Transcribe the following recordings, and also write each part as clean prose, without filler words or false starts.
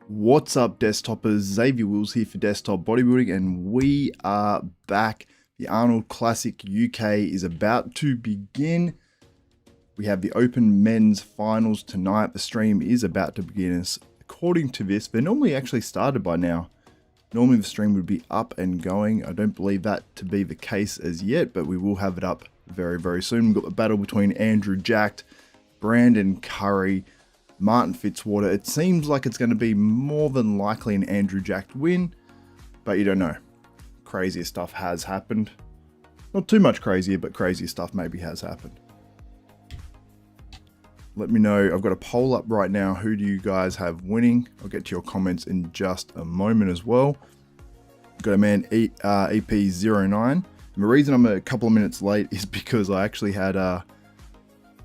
What's up, desktopers? Xavier Wills here for Desktop Bodybuilding, and we are back. The Arnold Classic UK is about to begin. We have the Open Men's Finals tonight. The stream is about to begin. According to this, they're normally actually started by now. Normally the stream would be up and going. I don't believe that to be the case as yet, but we will have it up very, very soon. We've got the battle between Andrew Jacked, Brandon Curry, Martin Fitzwater. It seems like it's going to be more than likely an Andrew Jacked win, but you don't know. Crazier stuff has happened. Not too much crazier, but crazier stuff maybe has happened. Let me know. I've got a poll up right now. Who do you guys have winning? I'll get to your comments in just a moment as well. Got a man EP09. And the reason I'm a couple of minutes late is because I actually had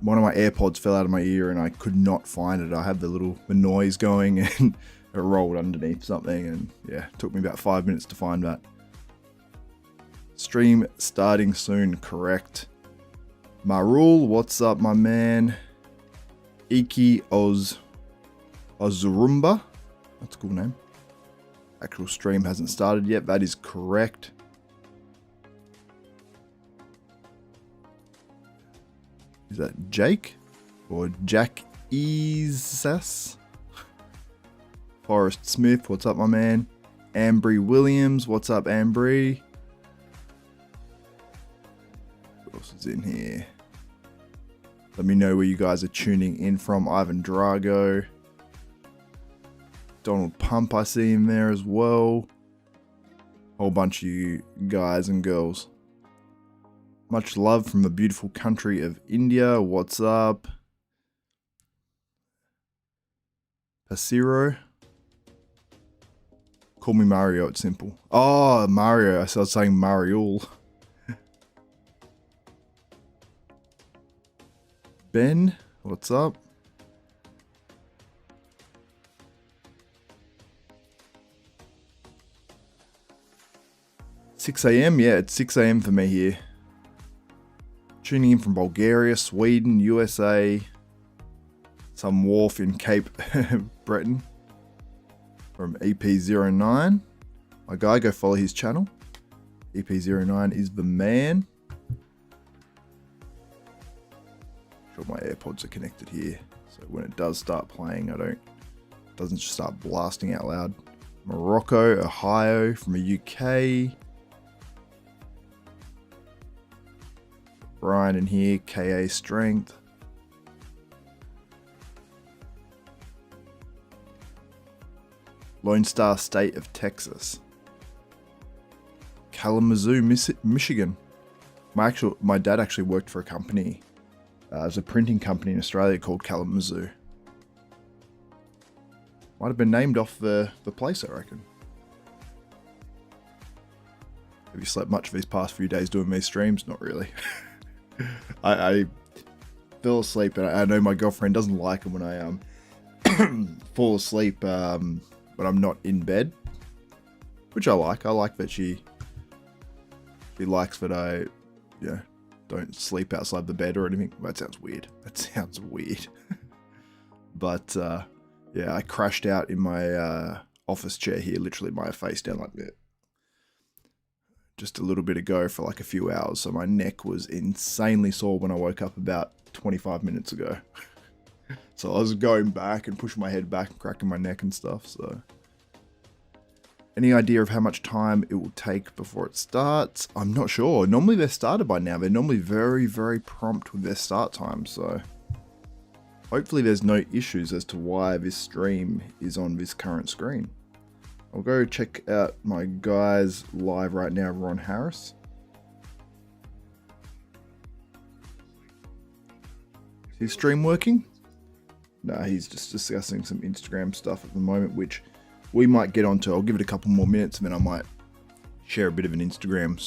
one of my AirPods fell out of my ear and I could not find it. I had the noise going and it rolled underneath something, and yeah, it took me about 5 minutes to find that. Stream starting soon, correct. Marul, what's up, my man? Iki Ozurumba. That's a cool name. Actual stream hasn't started yet. That is correct. Is that Jake or Jack Easas? Forrest Smith, what's up, my man? Ambry Williams, what's up, Ambry? Who else is in here? Let me know where you guys are tuning in from. Ivan Drago. Donald Pump, I see him there as well. Whole bunch of you guys and girls. Much love from the beautiful country of India. What's up? Pasiro. Call me Mario, it's simple. Oh, Mario. I was saying Mariul. Ben, what's up? $6 a.m. Yeah, it's 6 a.m. for me here. Tuning in from Bulgaria, Sweden, USA, some wharf in Cape Breton from EP09. My guy, go follow his channel. EP09 is the man. Sure my AirPods are connected here, so when it does start playing, it doesn't just start blasting out loud. Morocco, Ohio from the UK. Brian in here, KA Strength. Lone Star State of Texas. Kalamazoo, Michigan. My dad actually worked for a company. It was a printing company in Australia called Kalamazoo. Might have been named off the place, I reckon. Have you slept much for these past few days doing these streams? Not really. I fell asleep, and I know my girlfriend doesn't like them when I fall asleep when I'm not in bed, which I like. I like that she likes that I don't sleep outside the bed or anything. That sounds weird. But yeah, I crashed out in my office chair here, literally my face down like that. Just a little bit ago for like a few hours, so my neck was insanely sore when I woke up about 25 minutes ago. So I was going back and pushing my head back and cracking my neck and stuff. So any idea of how much time it will take before it starts? I'm not sure. Normally they're started by now. They're normally very, very prompt with their start time, so hopefully there's no issues as to why this stream is on this current screen. I'll go check out my guys live right now, Ron Harris. Is his stream working? No, he's just discussing some Instagram stuff at the moment, which we might get onto. I'll give it a couple more minutes and then I might share a bit of an Instagram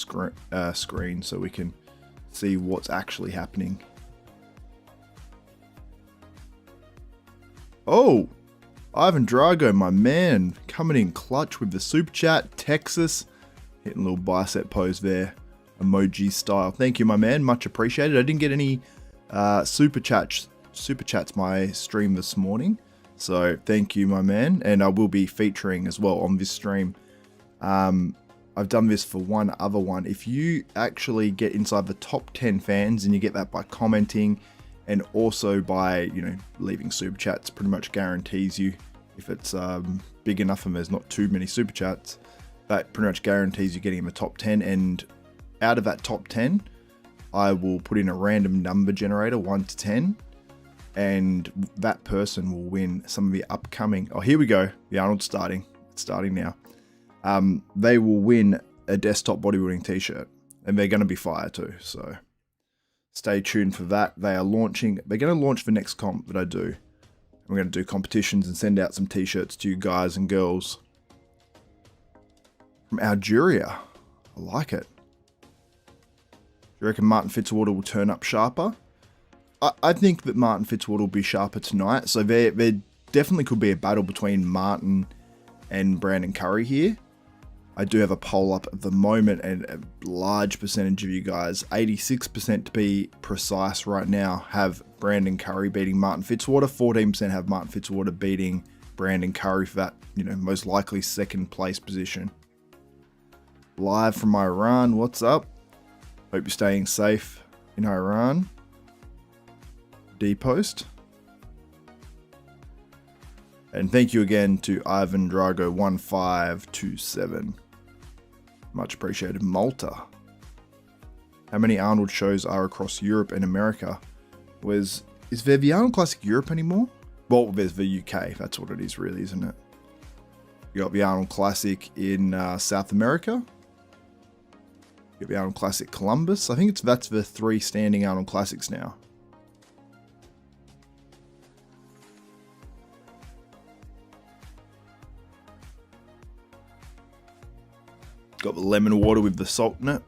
screen so we can see what's actually happening. Oh! Ivan Drago, my man, coming in clutch with the super chat. Texas, hitting a little bicep pose there, emoji style. Thank you, my man, much appreciated. I didn't get any super chats my stream this morning, So thank you, my man. And I will be featuring as well on this stream. I've done this for one other one. If you actually get inside the top 10 fans, and you get that by commenting and also by, you know, leaving super chats, pretty much guarantees you, if it's big enough and there's not too many super chats, that pretty much guarantees you getting in the top 10. And out of that top 10, I will put in a random number generator, 1 to 10, and that person will win some of the upcoming, oh, here we go, the Arnold's starting. It's starting now. They will win a desktop bodybuilding t-shirt, and they're going to be fire too. So stay tuned for that. They're going to launch the next comp that I do. We're going to do competitions and send out some t-shirts to you guys and girls. From Algeria. I like it. Do you reckon Martin Fitzwater will turn up sharper? I think that Martin Fitzwater will be sharper tonight. So there definitely could be a battle between Martin and Brandon Curry here. I do have a poll up at the moment, and a large percentage of you guys, 86% to be precise right now, have Brandon Curry beating Martin Fitzwater. 14% have Martin Fitzwater beating Brandon Curry for that, you know, most likely second place position. Live from Iran, what's up? Hope you're staying safe in Iran. D-post. And thank you again to Ivan Drago 1527. Much appreciated. Malta. How many Arnold shows are across Europe and America? Is there the Arnold Classic Europe anymore? Well, there's the UK. That's what it is really, isn't it? You got the Arnold Classic in South America. You got the Arnold Classic Columbus. I think that's the 3 standing Arnold Classics now. Got the lemon water with the salt in it.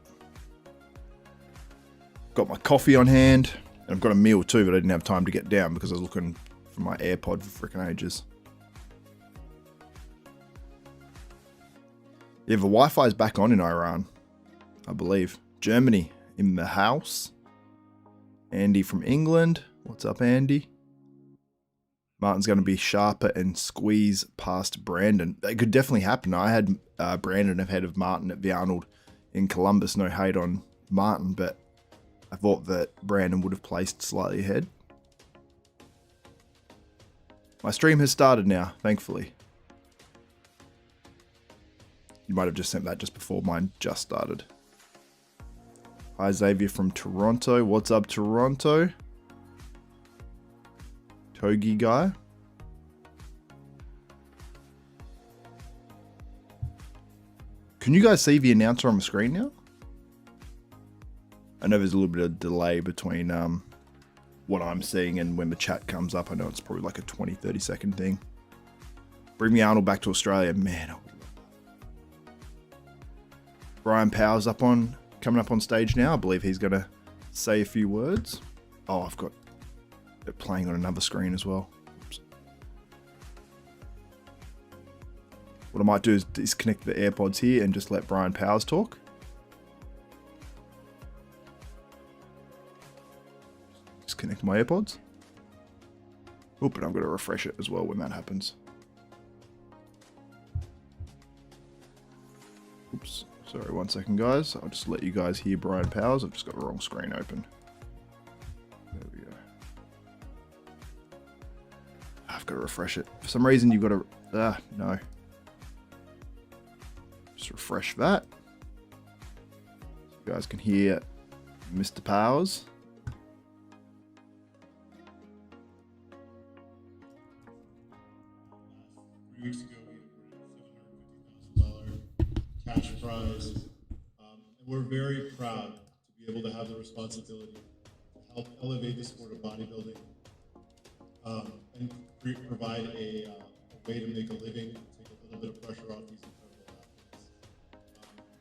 Got my coffee on hand. And I've got a meal too, but I didn't have time to get down because I was looking for my AirPod for freaking ages. Yeah, the Wi-Fi is back on in Iran, I believe. Germany in the house. Andy from England. What's up, Andy? Martin's going to be sharper and squeeze past Brandon. It could definitely happen. I had Brandon ahead of Martin at the Arnold in Columbus. No hate on Martin, but I thought that Brandon would have placed slightly ahead. My stream has started now, thankfully. You might have just sent that just before mine just started. Hi, Xavier from Toronto. What's up, Toronto? Togi guy. Can you guys see the announcer on the screen now? I know there's a little bit of delay between what I'm seeing and when the chat comes up. I know it's probably like a 20-30 second thing. Bring me Arnold back to Australia. Man, I would love that. Brian Powers coming up on stage now. I believe he's going to say a few words. Oh, I've got it playing on another screen as well. Oops. What I might do is disconnect the AirPods here and just let Brian Powers talk. Disconnect my AirPods. Oop, and I'm going to refresh it as well when that happens. Oops. Sorry, 1 second, guys. I'll just let you guys hear Brian Powers. I've just got the wrong screen open. There we go. I've got to refresh it. For some reason, you've got to... no. Just refresh that. So you guys can hear Mr. Powers. Weeks ago, we awarded a $750,000 cash prize. And we're very proud to be able to have the responsibility to help elevate the sport of bodybuilding and provide a way to make a living, take a little bit of pressure off these incredible athletes.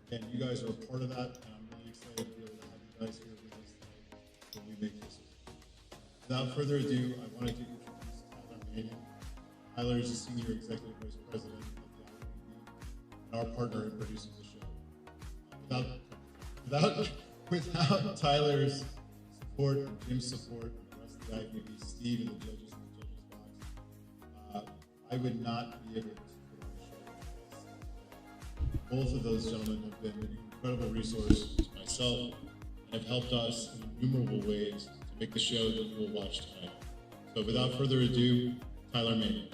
Again, you guys are a part of that, and I'm really excited to be able to have you guys here with us tonight when we make this. Without further ado, I wanted to introduce Tyler Mannion. Tyler is the Senior Executive Vice President of the IFBB and our partner in producing the show. Without Tyler's support, Jim's support, and the rest of the IFBB, Steve and the judges in the judges box, I would not be able to put on a show. Both of those gentlemen have been an incredible resource to myself and have helped us in innumerable ways to make the show that you will watch tonight. So without further ado, Tyler May.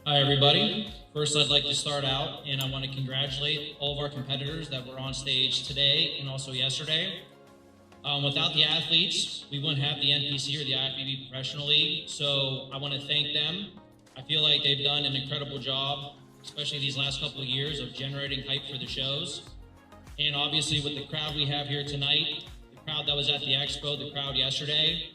Hi everybody. First I'd like to start out and I want to congratulate all of our competitors that were on stage today and also yesterday. Without the athletes, we wouldn't have the NPC or the IFBB Professional League, so I want to thank them. I feel like they've done an incredible job, especially these last couple of years, of generating hype for the shows. And obviously with the crowd we have here tonight, the crowd that was at the expo, the crowd yesterday,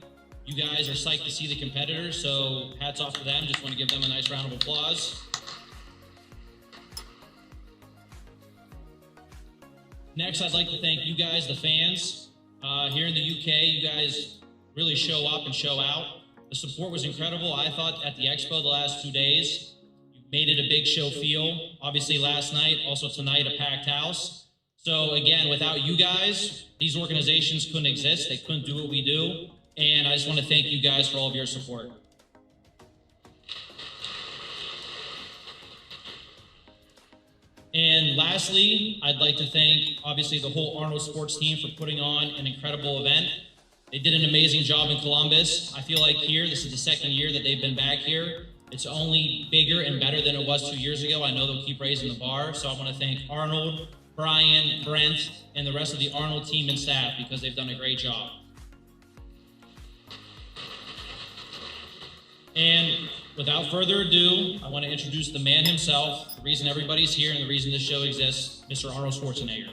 you guys are psyched to see the competitors, so hats off to them. Just want to give them a nice round of applause. Next, I'd like to thank you guys, the fans. Here in the UK, you guys really show up and show out. The support was incredible. I thought at the expo the last 2 days, you made it a big show feel. Obviously last night, also tonight, a packed house. So again, without you guys, these organizations couldn't exist. They couldn't do what we do. And I just want to thank you guys for all of your support. And lastly, I'd like to thank, obviously, the whole Arnold Sports team for putting on an incredible event. They did an amazing job in Columbus. I feel like here, this is the second year that they've been back here. It's only bigger and better than it was 2 years ago. I know they'll keep raising the bar. So I want to thank Arnold, Brian, Brent, and the rest of the Arnold team and staff because they've done a great job. And without further ado, I want to introduce the man himself, the reason everybody's here and the reason this show exists, Mr. Arnold Schwarzenegger.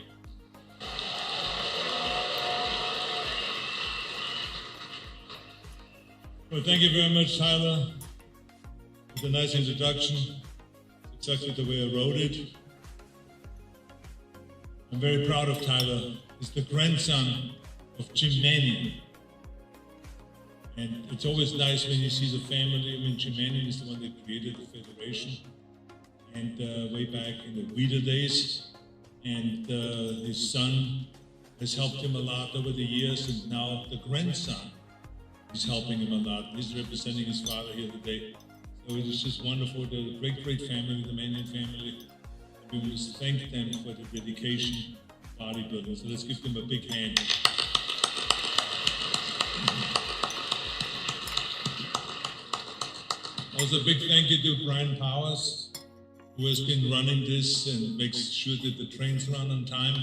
Well, thank you very much, Tyler. It's a nice introduction. It's exactly the way I wrote it. I'm very proud of Tyler. He's the grandson of Jim Mannion. And it's always nice when you see the family. I mean, Jim Mannion is the one that created the federation, and way back in the Weeder days. And his son has helped him a lot over the years, and now the grandson is helping him a lot. He's representing his father here today. So it is just wonderful. They're a great, great family, the Mannion family. And we must thank them for the dedication to bodybuilding. So let's give them a big hand. Also, a big thank you to Brian Powers, who has been running this and makes sure that the trains run on time.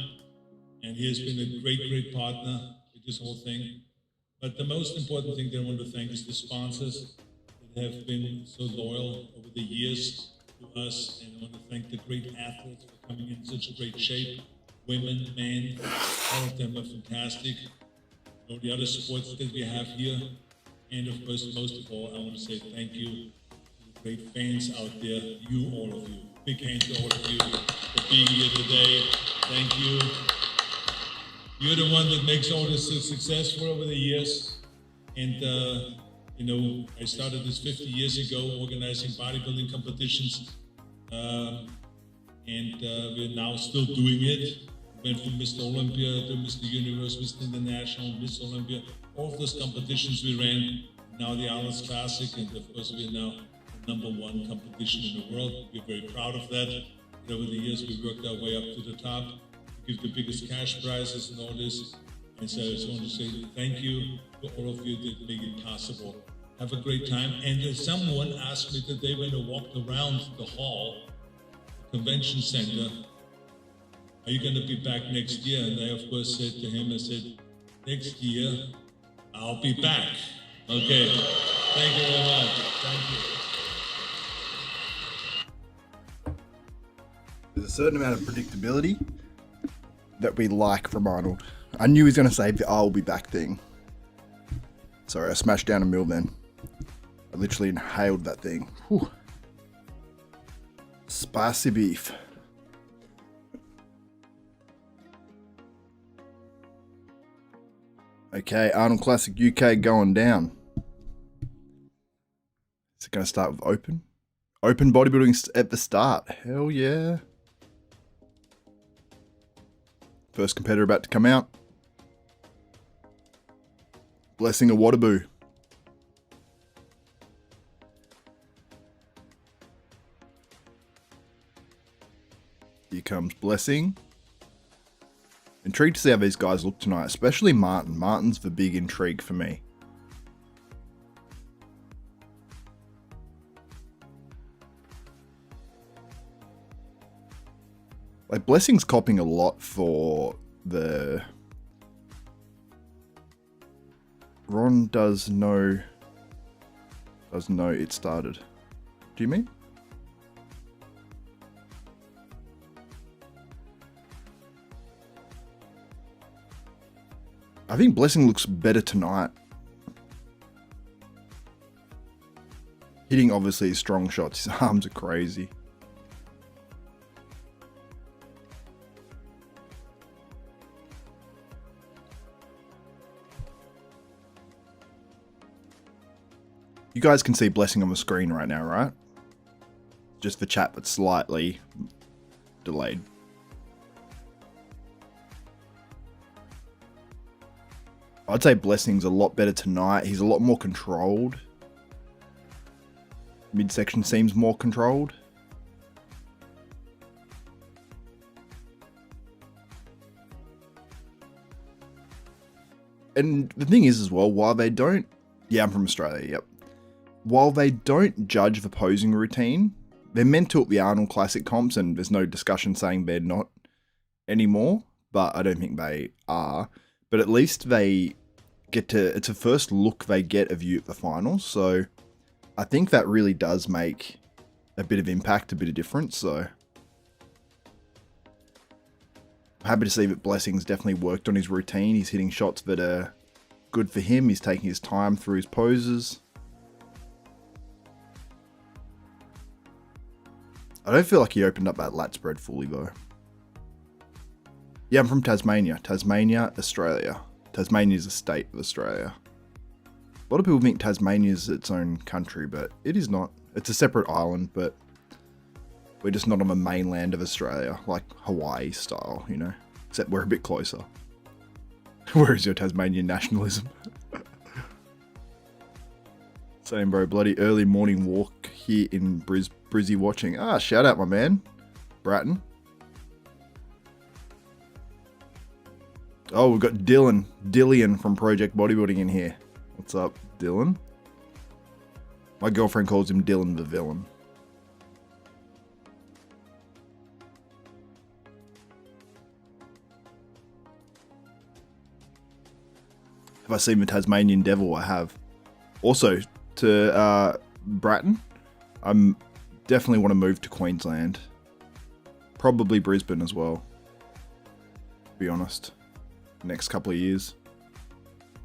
And he has been a great, great partner with this whole thing. But the most important thing that I want to thank is the sponsors that have been so loyal over the years to us. And I want to thank the great athletes for coming in such a great shape. Women, men, all of them are fantastic. All the other sports that we have here. And of course, most of all, I want to say thank you to the great fans out there, you, all of you. Big hand to all of you for being here today. Thank you. You're the one that makes all this so successful over the years. And, you know, I started this 50 years ago, organizing bodybuilding competitions. And we're now still doing it. Went from Mr. Olympia to Mr. Universe, Mr. International, Miss Olympia. All of those competitions we ran, now the Arnold Classic, and of course we're now the #1 competition in the world. We're very proud of that. And over the years we worked our way up to the top, to give the biggest cash prizes and all this. And so I just want to say thank you to all of you that make it possible. Have a great time. And someone asked me today when I walked around the hall, the convention center, are you going to be back next year? And I of course said to him, I said, next year, I'll be back. Okay. Thank you very much. Thank you. There's a certain amount of predictability that we like from Arnold. I knew he was going to say the I'll be back thing. Sorry, I smashed down a meal then. I literally inhaled that thing. Whew. Spicy beef. Okay, Arnold Classic UK going down. Is it going to start with open? Open bodybuilding at the start. Hell yeah. First competitor about to come out. Blessing a Wateraboo. Here comes Blessing. Intrigued to see how these guys look tonight, especially Martin. Martin's the big intrigue for me. Like, Blessing's copping a lot for the... Ron does know it started. Do you mean? I think Blessing looks better tonight. Hitting obviously his strong shots. His arms are crazy. You guys can see Blessing on the screen right now, right? Just the chat, but slightly delayed. I'd say Blessing's a lot better tonight. He's a lot more controlled. Midsection seems more controlled. And the thing is as well, while they don't... Yeah, I'm from Australia, yep. While they don't judge the posing routine, they're meant to at the Arnold Classic comps, and there's no discussion saying they're not anymore, but I don't think they are. But at least they get to... It's a first look they get of you at the finals, so I think that really does make a bit of impact, a bit of difference, so... I'm happy to see that Blessing's definitely worked on his routine. He's hitting shots that are good for him. He's taking his time through his poses. I don't feel like he opened up that lat spread fully though. Yeah, I'm from Tasmania. Tasmania, Australia. Tasmania is a state of Australia. A lot of people think Tasmania is its own country, but it is not. It's a separate island, but we're just not on the mainland of Australia, like Hawaii style, you know? Except we're a bit closer. Where is your Tasmanian nationalism? Same, bro. Bloody early morning walk here in Brizzy watching. Ah, shout out, my man. Bratton. Oh, we've got Dillian from Project Bodybuilding in here. What's up, Dylan? My girlfriend calls him Dylan the Villain. Have I seen the Tasmanian Devil? I have. Also, to Bratton, I'm definitely want to move to Queensland. Probably Brisbane as well, to be honest. Next couple of years.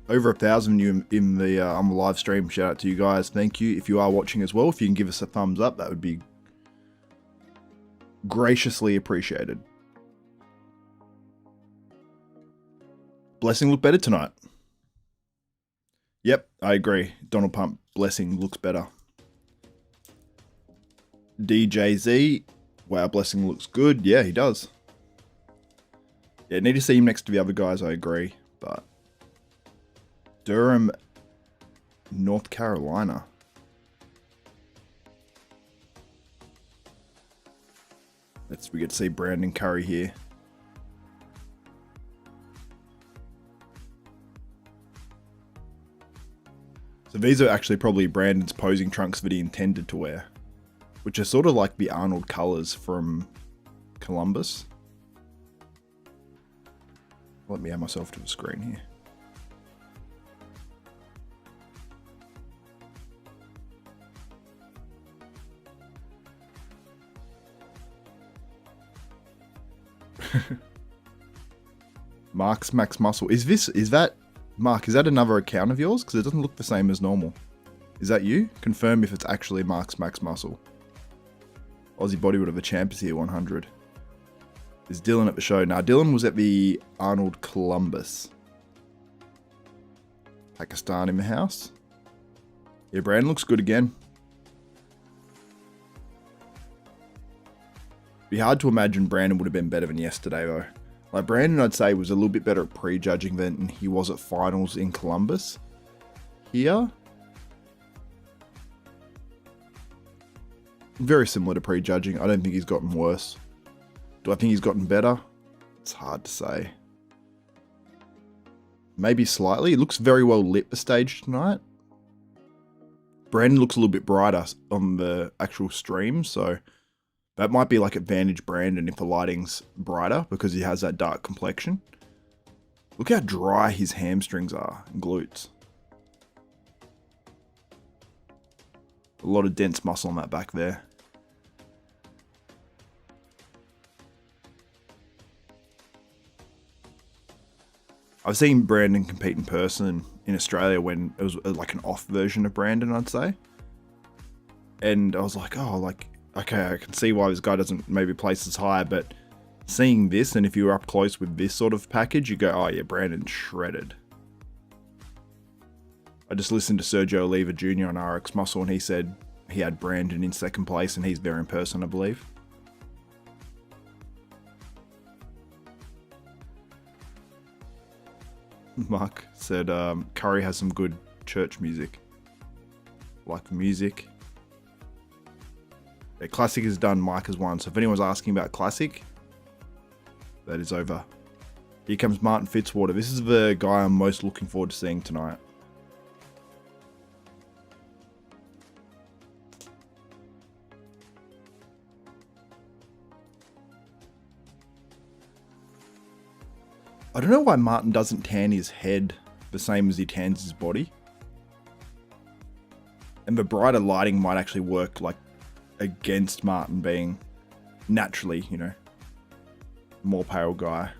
Over 1,000 you in the on the live stream. Shout out to you guys. Thank you. If you are watching as well, if you can give us a thumbs up, that would be graciously appreciated. Blessing looked better tonight. Yep, I agree. Donald Pump, Blessing looks better. DJZ, wow, Blessing looks good. Yeah, he does. Yeah, need to see him next to the other guys, I agree. But Durham, North Carolina. We get to see Brandon Curry here. So these are actually probably Brandon's posing trunks that he intended to wear, which are sort of like the Arnold colors from Columbus. Let me add myself to the screen here. Mark's Max Muscle. Is that Mark, is that another account of yours? Because it doesn't look the same as normal. Is that you? Confirm if it's actually Mark's Max Muscle. Aussie Bodybuilder, the champ is here, 100. Is Dylan at the show? Now, Dylan was at the Arnold Columbus. Pakistan in the house. Yeah, Brandon looks good again. Be hard to imagine Brandon would have been better than yesterday, though. Like, Brandon, I'd say, was a little bit better at prejudging than he was at finals in Columbus. here. Very similar to prejudging. I don't think he's gotten worse. Do I think he's gotten better? It's hard to say. Maybe slightly. It looks very well lit the stage tonight. Brandon looks a little bit brighter on the actual stream, so that might be like advantage Brandon if the lighting's brighter because he has that dark complexion. Look how dry his hamstrings are and glutes. A lot of dense muscle on that back there. I've seen Brandon compete in person in Australia when it was like an off version of Brandon, I'd say. And I was like, oh, like, okay, I can see why this guy doesn't maybe place as high, but seeing this, and if you were up close with this sort of package, you go, oh yeah, Brandon's shredded. I just listened to Sergio Oliva Jr. on RX Muscle, and he said he had Brandon in second place, and he's there in person, I believe. Mark said Curry has some good church music. Like music. Yeah, Classic is done, Mike has won. So if anyone's asking about Classic, that is over. Here comes Martin Fitzwater. This is the guy I'm most looking forward to seeing tonight. I don't know why Martin doesn't tan his head the same as he tans his body. And the brighter lighting might actually work like against Martin being naturally, you know, more pale guy.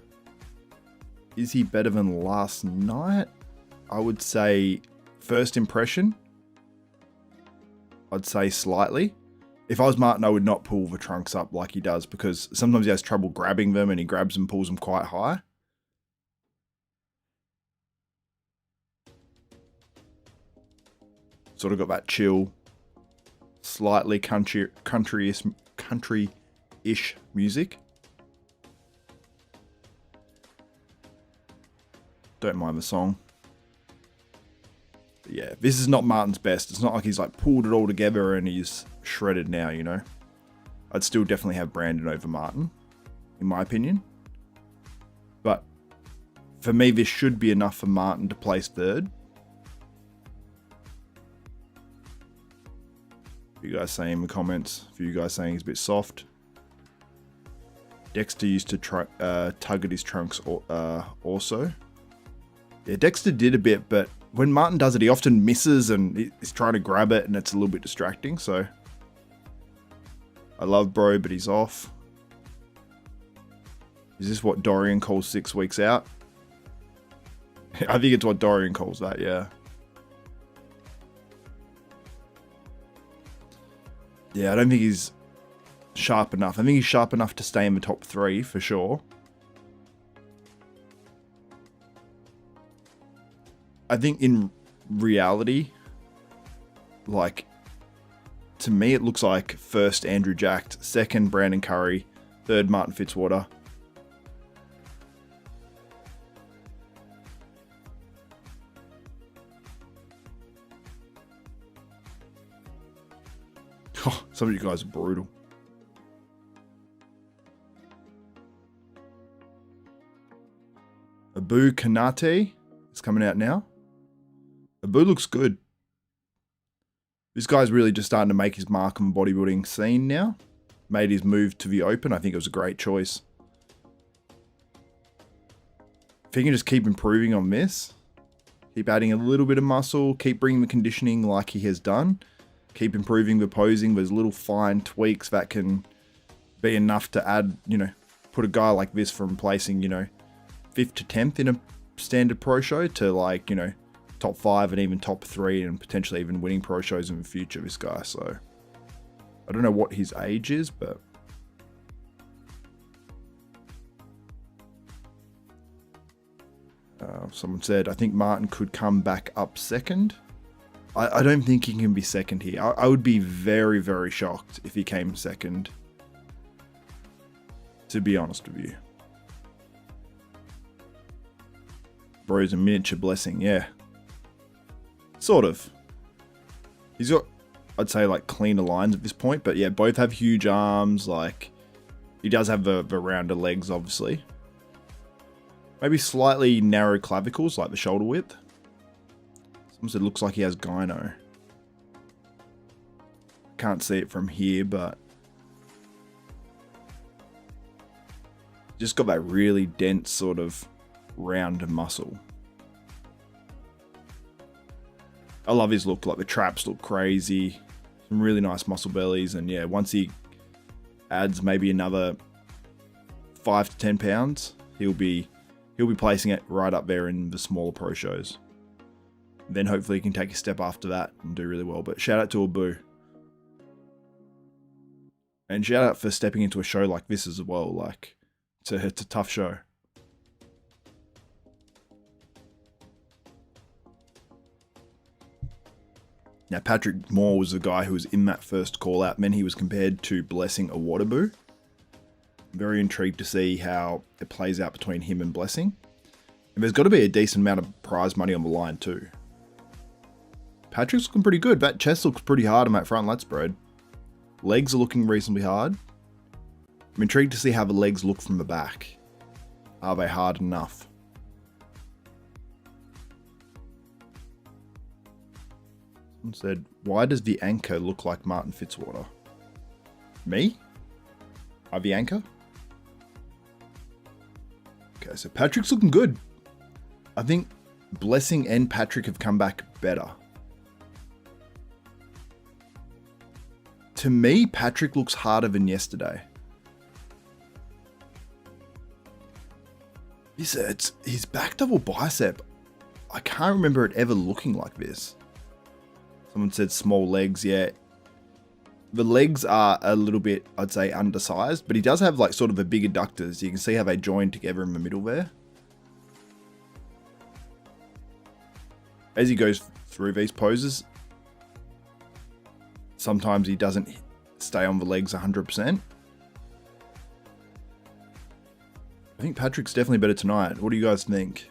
Is he better than last night? I would say first impression. I'd say slightly. If I was Martin, I would not pull the trunks up like he does because sometimes he has trouble grabbing them and he grabs and pulls them quite high. Sort of got that chill, slightly country-ish music. Don't mind the song. But yeah, this is not Martin's best. It's not like he's like pulled it all together and he's shredded now, you know. I'd still definitely have Brandon over Martin, in my opinion. But for me, this should be enough for Martin to place third. You guys saying in the comments, a few guys saying he's a bit soft. Dexter used to tug at his trunks also. Yeah, Dexter did a bit, but when Martin does it, he often misses and he's trying to grab it and it's a little bit distracting. So I love bro, but he's off. Is this what Dorian calls 6 weeks out? I think it's what Dorian calls that, yeah. Yeah, I don't think he's sharp enough. I think he's sharp enough to stay in the top 3 for sure. I think in reality, like, to me it looks like first Andrew Jacked, second Brandon Curry, third Martin Fitzwater. Oh, some of you guys are brutal. Abu Kanate is coming out now. Abu looks good. This guy's really just starting to make his mark on the bodybuilding scene now. Made his move to the Open. I think it was a great choice. If he can just keep improving on this, keep adding a little bit of muscle, keep bringing the conditioning like he has done, keep improving the posing. There's little fine tweaks that can be enough to add, you know, put a guy like this from placing, you know, 5th to 10th in a standard pro show to like, you know, top 5 and even top 3 and potentially even winning pro shows in the future, this guy. So I don't know what his age is, but someone said, I think Martin could come back up second. I don't think he can be second here. I would be very, very shocked if he came second, to be honest with you. Bro's a miniature blessing, yeah. Sort of. He's got, I'd say, like cleaner lines at this point, but yeah, both have huge arms. Like, he does have the rounder legs, obviously. Maybe slightly narrow clavicles, like the shoulder width. Someone said it looks like he has gyno. Can't see it from here, but just got that really dense sort of round muscle. I love his look. Like, the traps look crazy. Some really nice muscle bellies, and yeah, once he adds maybe another 5 to 10 pounds, he'll be placing it right up there in the smaller pro shows. Then hopefully he can take a step after that and do really well. But shout out to Abu. And shout out for stepping into a show like this as well. Like, it's a tough show. Now, Patrick Moore was the guy who was in that first call out. Then he was compared to Blessing Awadaboo. Very intrigued to see how it plays out between him and Blessing. And there's got to be a decent amount of prize money on the line too. Patrick's looking pretty good. That chest looks pretty hard on that front lat spread. Legs are looking reasonably hard. I'm intrigued to see how the legs look from the back. Are they hard enough? Someone said, why does the anchor look like Martin Fitzwater? Me? Are the anchor? Okay, so Patrick's looking good. I think Blessing and Patrick have come back better. To me, Patrick looks harder than yesterday. It's his back double bicep. I can't remember it ever looking like this. Someone said small legs. Yeah. The legs are a little bit, I'd say, undersized, but he does have like sort of a big adductors. You can see how they join together in the middle there. As he goes through these poses, sometimes he doesn't stay on the legs 100%. I think Patrick's definitely better tonight. What do you guys think?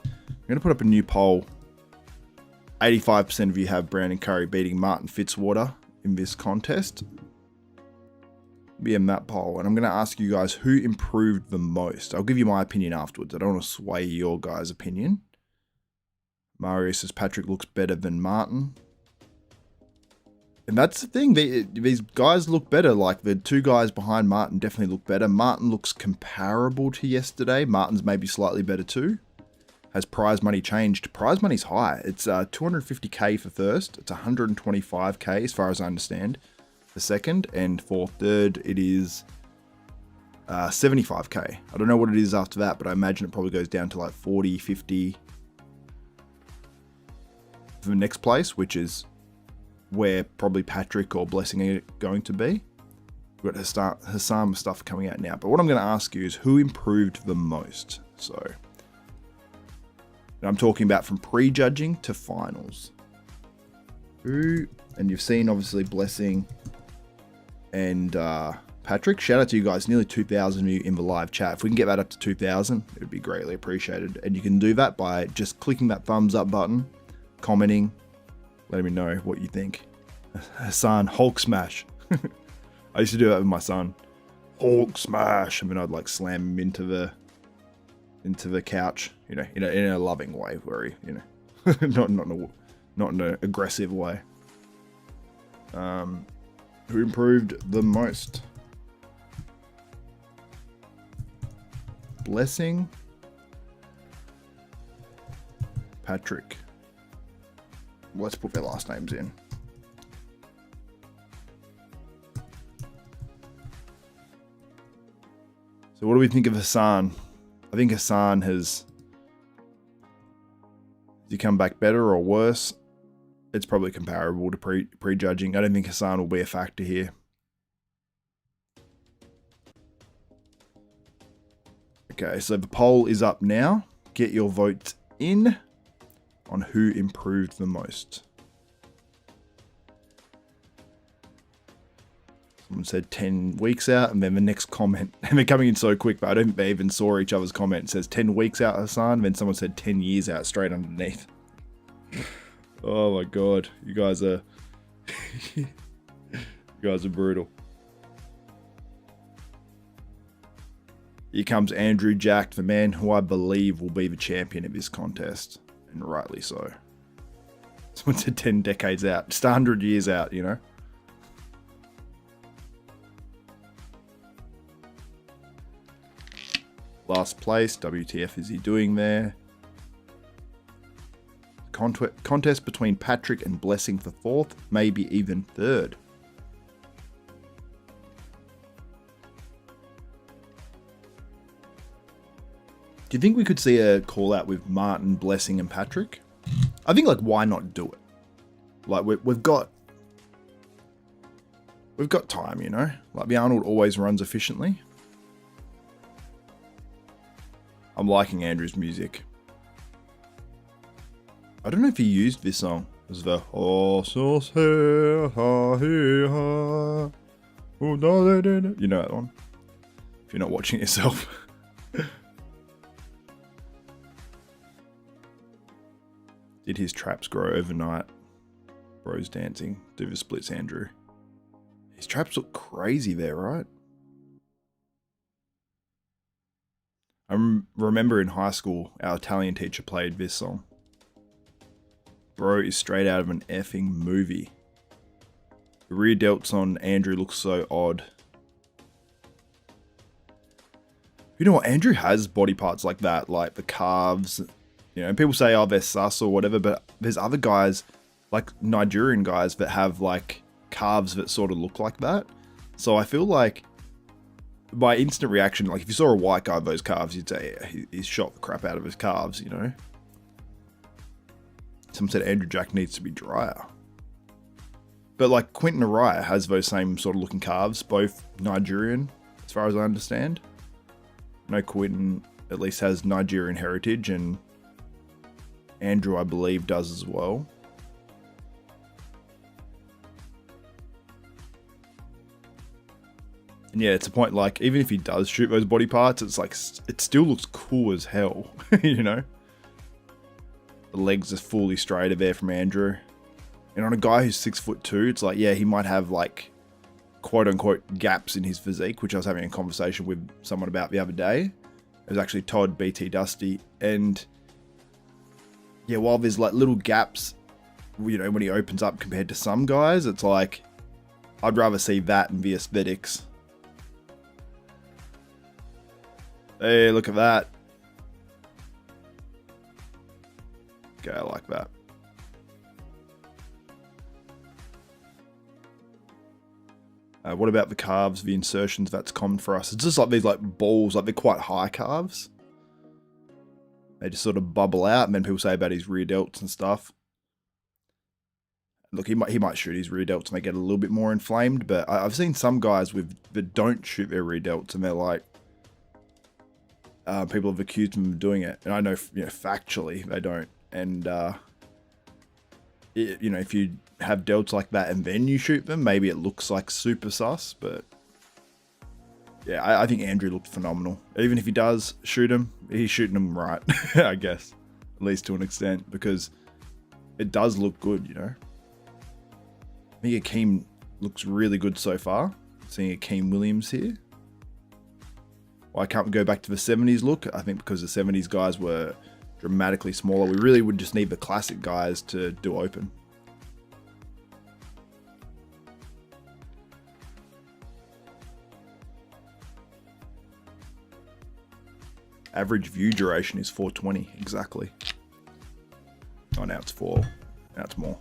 I'm going to put up a new poll. 85% of you have Brandon Curry beating Martin Fitzwater in this contest. Be a map poll, and I'm going to ask you guys who improved the most. I'll give you my opinion afterwards. I don't want to sway your guys' opinion. Mario says Patrick looks better than Martin. And that's the thing. These guys look better. Like, the two guys behind Martin definitely look better. Martin looks comparable to yesterday. Martin's maybe slightly better too. Has prize money changed? Prize money's high. It's 250k for first. It's 125k as far as I understand for second. And for third, it is 75k. I don't know what it is after that, but I imagine it probably goes down to like 40, 50 for the next place, which is where probably Patrick or Blessing are going to be. We've got Hassan stuff coming out now. But what I'm going to ask you is who improved the most? So, I'm talking about from prejudging to finals. Who, and you've seen obviously Blessing and Patrick. Shout out to you guys. Nearly 2,000 of you in the live chat. If we can get that up to 2,000, it would be greatly appreciated. And you can do that by just clicking that thumbs up button, commenting, letting me know what you think. Hassan, Hulk smash. I used to do that with my son. Hulk smash. I mean, I'd like slam him into the couch, you know, in a loving way, where he, you know, not in an aggressive way. Who improved the most? Blessing, Patrick. Let's put their last names in. So what do we think of Hassan? I think Hassan has he come back better or worse? It's probably comparable to prejudging. I don't think Hassan will be a factor here. Okay, so the poll is up now. Get your votes in on who improved the most. Someone said 10 weeks out, and then the next comment, and they're coming in so quick, but I don't think they even saw each other's comment. It says 10 weeks out, Hassan, and then someone said 10 years out straight underneath. Oh my god, you guys are you guys are brutal. Here comes Andrew Jack, the man who I believe will be the champion of this contest, and rightly so. Someone said 10 decades out, just 100 years out, you know. Last place, WTF is he doing there? Contest between Patrick and Blessing for 4th, maybe even 3rd. Do you think we could see a call out with Martin, Blessing, and Patrick? I think, like, why not do it? Like, we've got time, you know? Like, the Arnold always runs efficiently. I'm liking Andrew's music. I don't know if he used this song as the you know that one? If you're not watching it yourself. Did his traps grow overnight? Bro's dancing. Do the splits, Andrew. His traps look crazy there, right? I remember in high school, our Italian teacher played this song. Bro is straight out of an effing movie. The rear delts on Andrew look so odd. You know what? Andrew has body parts like that, like the calves. You know, and people say, oh, they're sus or whatever, but there's other guys, like Nigerian guys, that have like calves that sort of look like that. So I feel like by instant reaction, like if you saw a white guy with those calves, you'd say, yeah, he's shot the crap out of his calves, you know? Someone said Andrew Jack needs to be drier. But like Quentin Araya has those same sort of looking calves, both Nigerian, as far as I understand. I know Quentin at least has Nigerian heritage, and Andrew, I believe, does as well. And yeah, it's a point, like, even if he does shoot those body parts, it's like, it still looks cool as hell, you know? The legs are fully straight there from Andrew. And on a guy who's 6'2", it's like, yeah, he might have, like, quote-unquote gaps in his physique, which I was having a conversation with someone about the other day. It was actually Todd, BT Dusty, and yeah, while there's like little gaps, you know, when he opens up compared to some guys, it's like, I'd rather see that and the aesthetics. Hey, look at that. Okay, I like that. What about the calves, the insertions? That's common for us. It's just like these like balls, like they're quite high calves. They just sort of bubble out, and then people say about his rear delts and stuff. Look, he might shoot his rear delts and they get a little bit more inflamed, but I've seen some guys that don't shoot their rear delts, and they're like, people have accused them of doing it, and I know, you know, factually they don't. And you know, if you have delts like that and then you shoot them, maybe it looks like super sus, but yeah, I think Andrew looked phenomenal. Even if he does shoot him, he's shooting them right, I guess, at least to an extent, because it does look good, you know. I think Akeem looks really good so far. Seeing Akeem Williams here. Why can't we go back to the 70s look? I think because the 70s guys were dramatically smaller. We really would just need the classic guys to do open. Average view duration is 420, exactly. Oh, now it's 4. Now it's more.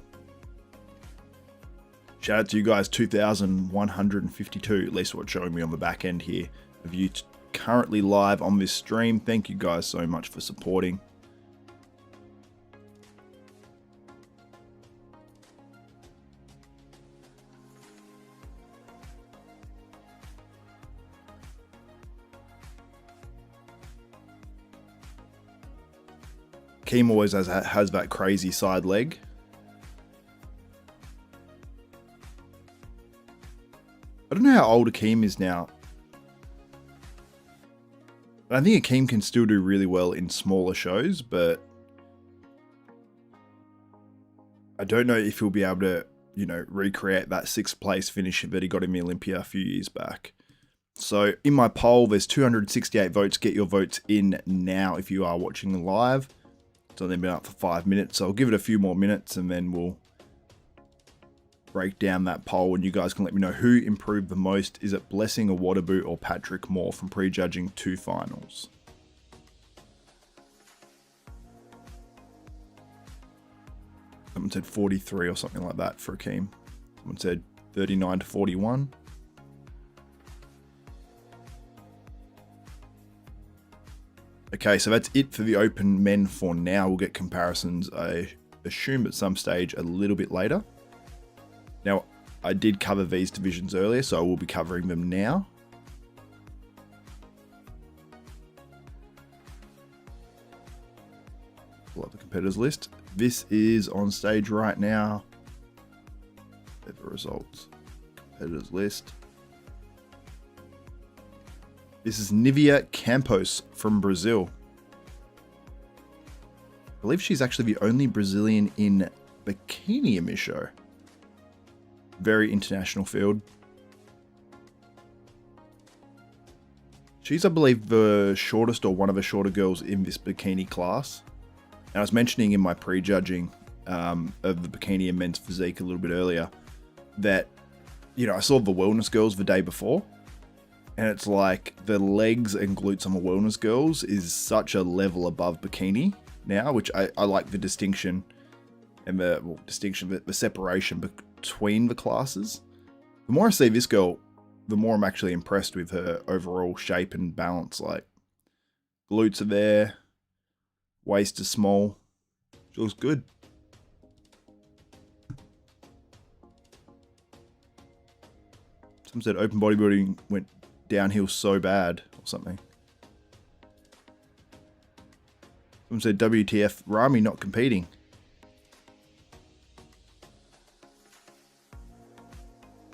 Shout out to you guys, 2,152, at least what's showing me on the back end here, of you currently live on this stream. Thank you guys so much for supporting. Keem always has that crazy side leg. I don't know how old Akeem is now. I think Akeem can still do really well in smaller shows, but I don't know if he'll be able to, you know, recreate that 6th place finish that he got in the Olympia a few years back. So in my poll, there's 268 votes. Get your votes in now if you are watching live. It's only been up for 5 minutes, so I'll give it a few more minutes and then we'll break down that poll and you guys can let me know who improved the most. Is it Blessing or Waterboot or Patrick Moore from prejudging 2 finals? Someone said 43 or something like that for Akeem. Someone said 39 to 41. Okay, so that's it for the Open men for now. We'll get comparisons, I assume, at some stage a little bit later. Now, I did cover these divisions earlier, so I will be covering them now. Pull up the competitors list. This is on stage right now. The results. Competitors list. This is Nivea Campos from Brazil. I believe she's actually the only Brazilian in bikini in this show. Very international field. She's, I believe, the shortest or one of the shorter girls in this bikini class. And I was mentioning in my prejudging of the bikini and men's physique a little bit earlier that, you know, I saw the wellness girls the day before. And it's like the legs and glutes on the wellness girls is such a level above bikini now, which I like the distinction and the separation between the classes. The more I see this girl, the more I'm actually impressed with her overall shape and balance. Like, glutes are there, waist is small, she looks good. Someone said open bodybuilding went downhill so bad or something. Someone said WTF, Rami not competing.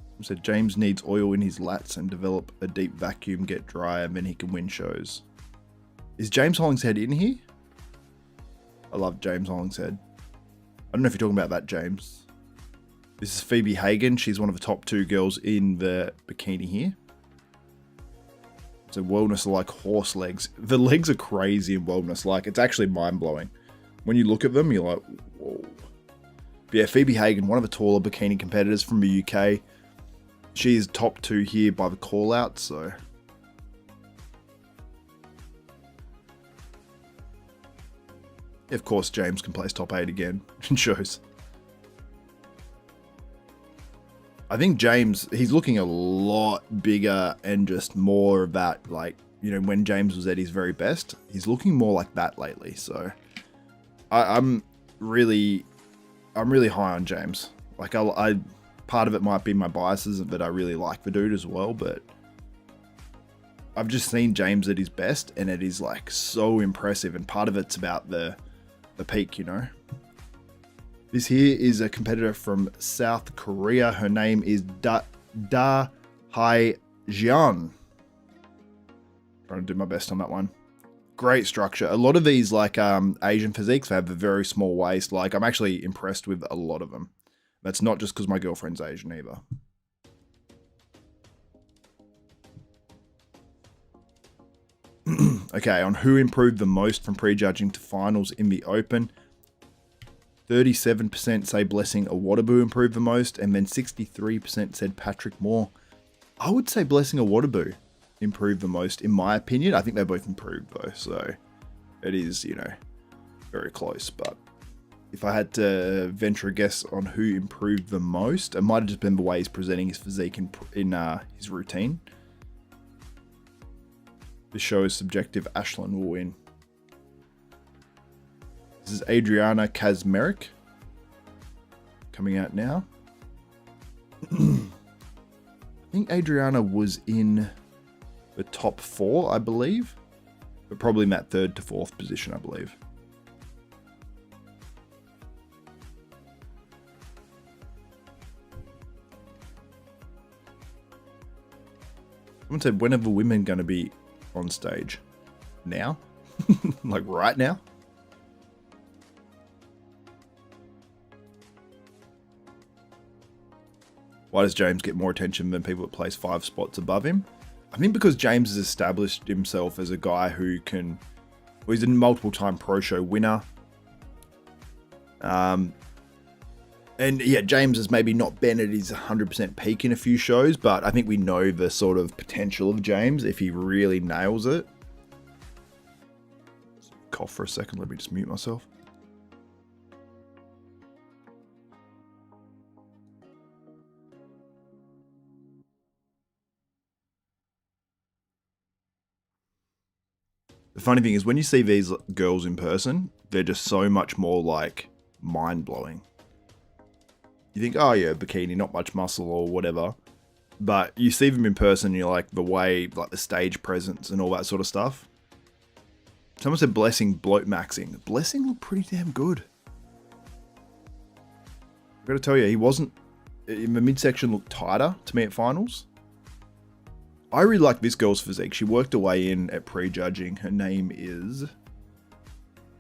Someone said James needs oil in his lats and develop a deep vacuum, get dry, and then he can win shows. Is James Hollingshead in here? I love James Hollingshead. I don't know if you're talking about that, James. This is Phoebe Hagen. She's one of the top 2 girls in the bikini here. So wellness are like horse legs. The legs are crazy in wellness. Like, it's actually mind-blowing. When you look at them, you're like, whoa. But yeah, Phoebe Hagen, one of the taller bikini competitors from the UK. She is top 2 here by the call-out, so... Of course, James can place top 8 again in shows. I think James, he's looking a lot bigger and just more of that, like, you know, when James was at his very best, he's looking more like that lately. So I'm really high on James. Like, I part of it might be my biases that I really like the dude as well, but I've just seen James at his best and it is like so impressive. And part of it's about the peak, you know. This here is a competitor from South Korea. Her name is Da Hai Jian. Trying to do my best on that one. Great structure. A lot of these, like Asian physiques, they have a very small waist. Like, I'm actually impressed with a lot of them. That's not just because my girlfriend's Asian either. Okay, on who improved the most from prejudging to finals in the Open. 37% say Blessing Awadabu improved the most, and then 63% said Patrick Moore. I would say Blessing Awadabu improved the most, in my opinion. I think they both improved though, so it is, you know, very close. But if I had to venture a guess on who improved the most, it might have just been the way he's presenting his physique in his routine. This show is subjective. Ashlyn will win. This is Adriana Kazmarek coming out now. I think Adriana was in the top 4, I believe, but probably in that 3rd to 4th position, I believe. Someone said, when are the women going to be on stage? Now? Like right now? Why does James get more attention than people that place 5 spots above him? I think because James has established himself as a guy who can... Well, he's a multiple-time Pro Show winner. And yeah, James has maybe not been at his 100% peak in a few shows, but I think we know the sort of potential of James if he really nails it. Cough for a second, let me just mute myself. The funny thing is when you see these girls in person, they're just so much more like mind-blowing. You think, oh yeah, bikini, not much muscle or whatever. But you see them in person and you're like, the way, like the stage presence and all that sort of stuff. Someone said Blessing bloat maxing. Blessing looked pretty damn good. I've got to tell you, he wasn't, in the midsection looked tighter to me at finals. I really like this girl's physique. She worked her way in at Prejudging. Her name is,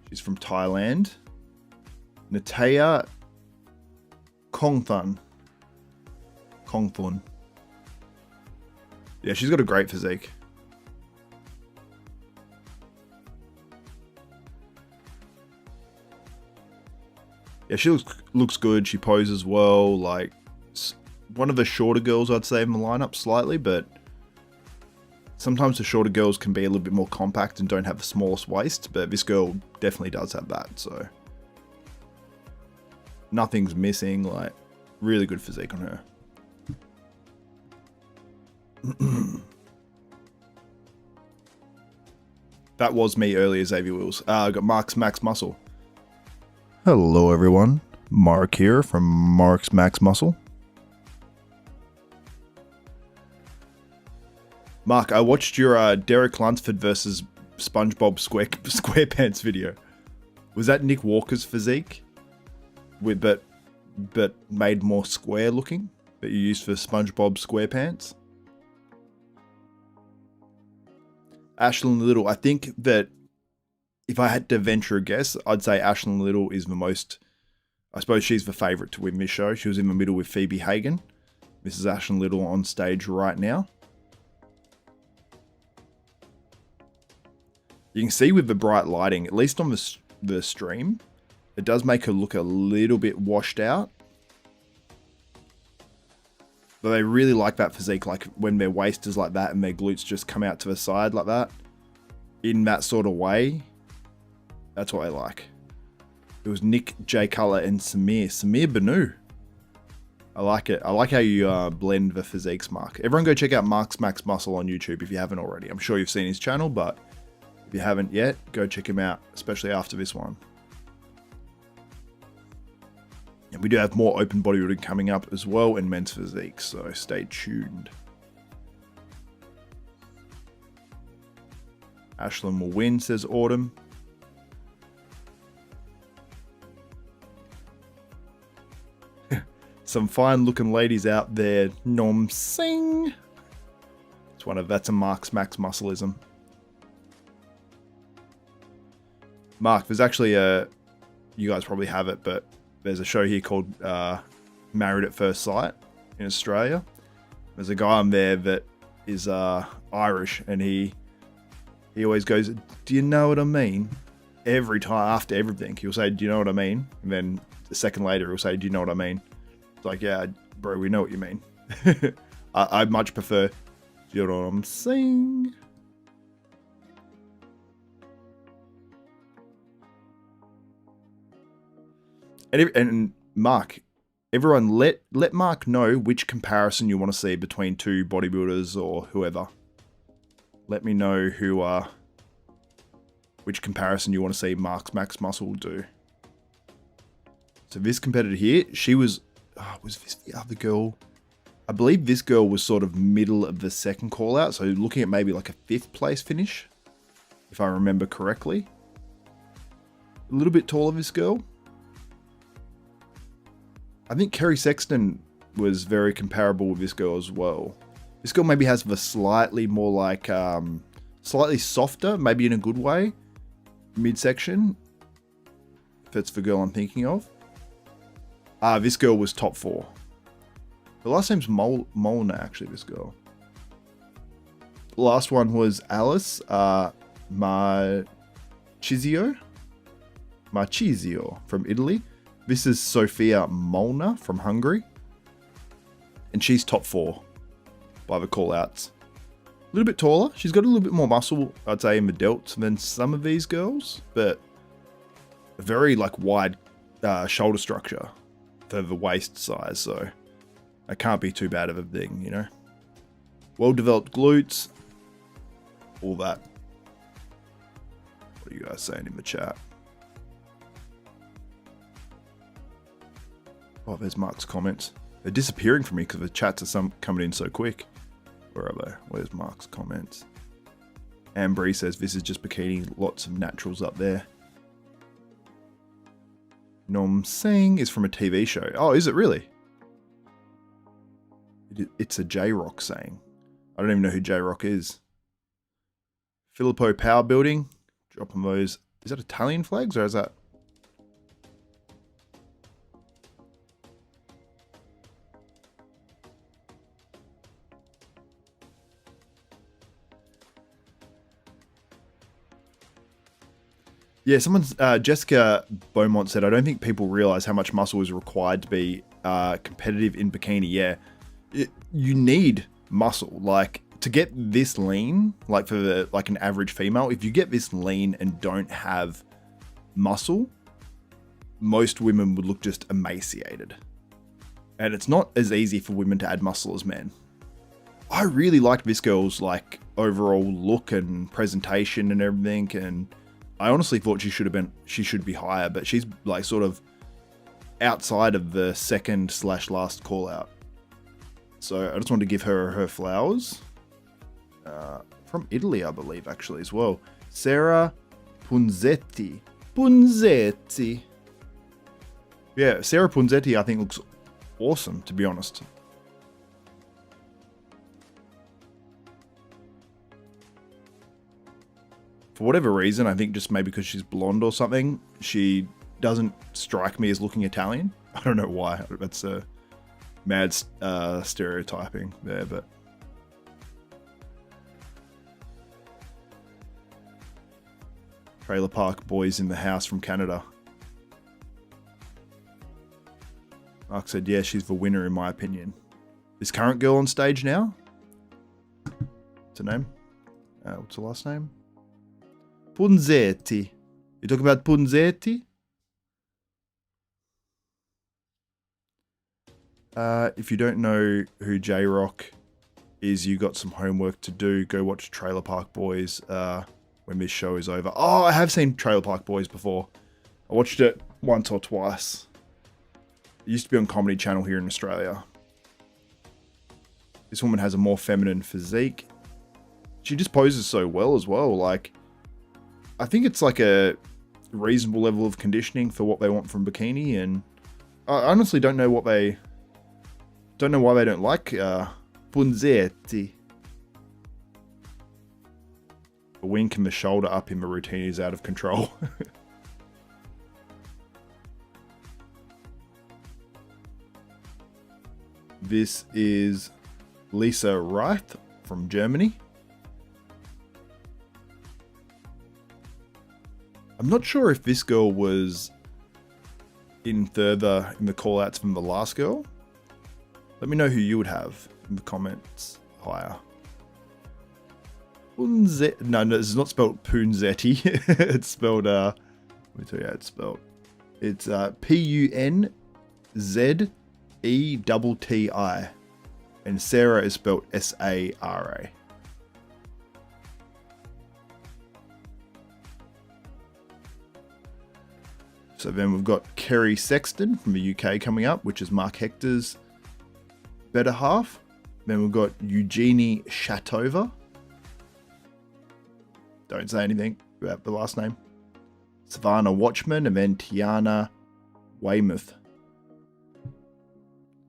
she's from Thailand. Nataya Kongthun. Yeah, she's got a great physique. Yeah, she looks good. She poses well. Like, one of the shorter girls, I'd say, in the lineup slightly, but sometimes the shorter girls can be a little bit more compact and don't have the smallest waist, but this girl definitely does have that, so nothing's missing. Like, really good physique on her. That was me earlier, Xavier Wills. I got Mark's Max Muscle. Hello everyone, Mark here from Mark's Max Muscle. Mark, I watched your Derek Lunsford versus SpongeBob SquarePants video. Was that Nick Walker's physique, but made more square looking, that you used for SpongeBob SquarePants? Ashlyn Little, I think that if I had to venture a guess, I'd say Ashlyn Little is the most, I suppose she's the favourite to win this show. She was in the middle with Phoebe Hagen. This is Ashlyn Little on stage right now. You can see with the bright lighting, at least on the stream, it does make her look a little bit washed out. But they really like that physique, like when their waist is like that and their glutes just come out to the side like that. In that sort of way. That's what I like. It was Nick J. Culler and Samir Banu. I like it. I like how you blend the physiques, Mark. Everyone go check out Mark's Max Muscle on YouTube if you haven't already. I'm sure you've seen his channel, but if you haven't yet, go check him out, especially after this one. And we do have more open bodybuilding coming up as well in men's physique, so stay tuned. Ashlyn will win, says Autumn. Some fine looking ladies out there. Nom sing. That's a Mark's Max Muscleism. Mark, there's actually you guys probably have it, but there's a show here called Married at First Sight in Australia. There's a guy on there that is Irish, and he always goes, "Do you know what I mean?" Every time after everything, he'll say, "Do you know what I mean?" And then a second later, he'll say, "Do you know what I mean?" It's like, yeah, bro, we know what you mean. I much prefer, "Do you know what I'm saying?" And Mark, everyone let Mark know which comparison you want to see between two bodybuilders or whoever. Let me know which comparison you want to see Mark's Max Muscle do. So this competitor here, she was this the other girl? I believe this girl was sort of middle of the second call out, so looking at maybe like a 5th place finish, if I remember correctly. A little bit taller, this girl. I think Kerry Sexton was very comparable with this girl as well. This girl maybe has the slightly more like, slightly softer, maybe in a good way, midsection. If that's the girl I'm thinking of. This girl was top 4. Her last name's Molnar, actually, this girl. The last one was Alice Marchisio from Italy. This is Sofia Molnar from Hungary. And she's top 4 by the call-outs. A little bit taller. She's got a little bit more muscle, I'd say, in the delts than some of these girls. But a very, like, wide shoulder structure for the waist size. So that can't be too bad of a thing, you know. Well-developed glutes. All that. What are you guys saying in the chat? Oh, there's Mark's comments. They're disappearing from me because the chats are coming in so quick. Where are they? Where's Mark's comments? Ambry says this is just bikini. Lots of naturals up there. Nom Singh is from a TV show. Oh, is it really? It's a J-Rock saying. I don't even know who J-Rock is. Filippo Power Building. Dropping those. Is that Italian flags or is that... Yeah, Jessica Beaumont said, I don't think people realize how much muscle is required to be competitive in bikini. Yeah, you need muscle. Like, to get this lean, like for like an average female, if you get this lean and don't have muscle, most women would look just emaciated. And it's not as easy for women to add muscle as men. I really liked this girl's like overall look and presentation and everything, and I honestly thought she should be higher, but she's like sort of outside of the second/last call out. So I just wanted to give her flowers. From Italy, I believe, actually, as well. Sarah Punzetti. Yeah, Sarah Punzetti, I think, looks awesome, to be honest. For whatever reason, I think just maybe because she's blonde or something, she doesn't strike me as looking Italian. I don't know why. That's a mad stereotyping there, but... Trailer Park Boys in the house from Canada. Mark said, yeah, she's the winner in my opinion. This current girl on stage now? What's her name? What's her last name? Punzetti. You talking about Punzetti? If you don't know who J-Rock is, you got some homework to do. Go watch Trailer Park Boys when this show is over. Oh, I have seen Trailer Park Boys before. I watched it once or twice. It used to be on Comedy Channel here in Australia. This woman has a more feminine physique. She just poses so well as well. Like, I think it's like a reasonable level of conditioning for what they want from bikini, and I honestly don't know why they don't like Punzetti. The wink and the shoulder up in the routine is out of control. This is Lisa Reith from Germany. I'm not sure if this girl was in further in the call-outs from the last girl. Let me know who you would have in the comments higher. No, this is not spelled Punzetti. It's spelled, let me tell you how it's spelled. It's Punzetti. And Sarah is spelled Sara. So then we've got Kerry Sexton from the UK coming up, which is Mark Hector's better half. Then we've got Eugenie Shatova. Don't say anything about the last name. Savannah Watchman, and then Tiana Weymouth.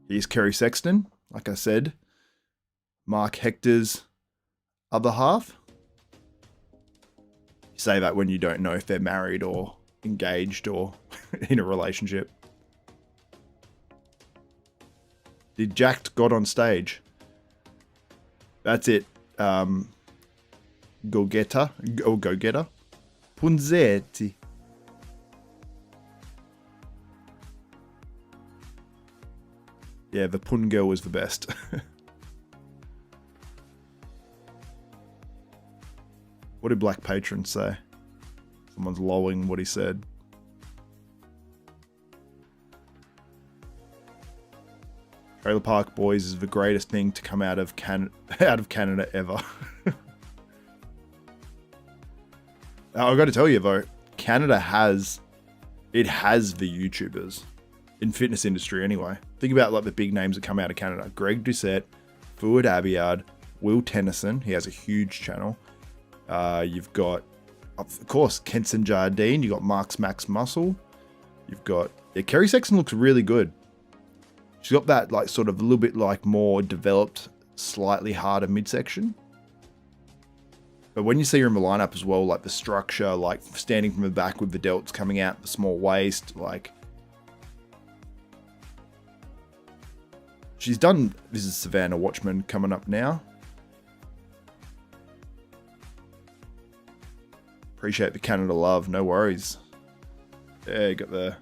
Here's Kerry Sexton, like I said. Mark Hector's other half. You say that when you don't know if they're married or engaged or in a relationship. The jacked got on stage. That's it. Go-getter. Go-getter. Punzetti. Yeah, the pun girl was the best. What did Black Patron say? Someone's lolling what he said. Trailer Park Boys is the greatest thing to come out of Canada ever. I've got to tell you though, Canada has the YouTubers in fitness industry anyway. Think about like the big names that come out of Canada: Greg Doucette, Fuad Abiad, Will Tennyson. He has a huge channel. You've got, of course, Kenson Jardine. You've got Mark's Max Muscle. You've got Kerry Sexton looks really good. She's got that like sort of a little bit like more developed, slightly harder midsection. But when you see her in the lineup as well, like the structure, like standing from the back with the delts coming out, the small waist, like she's done. This is Savannah Watchman coming up now. Appreciate the Canada love, no worries. Yeah, you got the.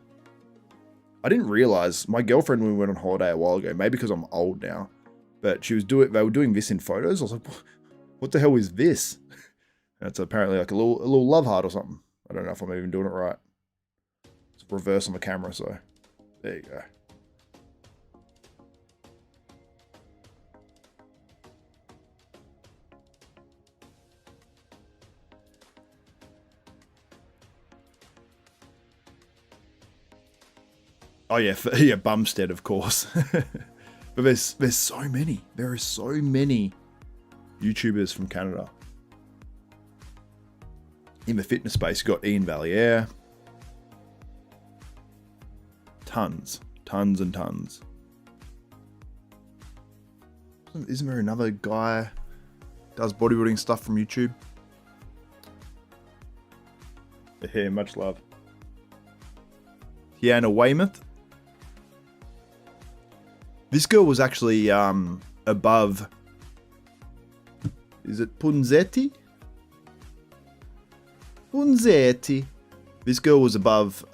I didn't realize my girlfriend when we went on holiday a while ago, maybe because I'm old now, but they were doing this in photos. I was like, what the hell is this? And it's apparently like a little love heart or something. I don't know if I'm even doing it right. It's reverse on the camera, so there you go. Oh yeah, yeah, Bumstead, of course. But there's so many. There are so many YouTubers from Canada. In the fitness space, you've got Ian Valliere. Tons and tons. Isn't there another guy does bodybuilding stuff from YouTube? Yeah, much love. Tiana Weymouth. This girl was actually above. Is it Punzetti? Punzetti. This girl was above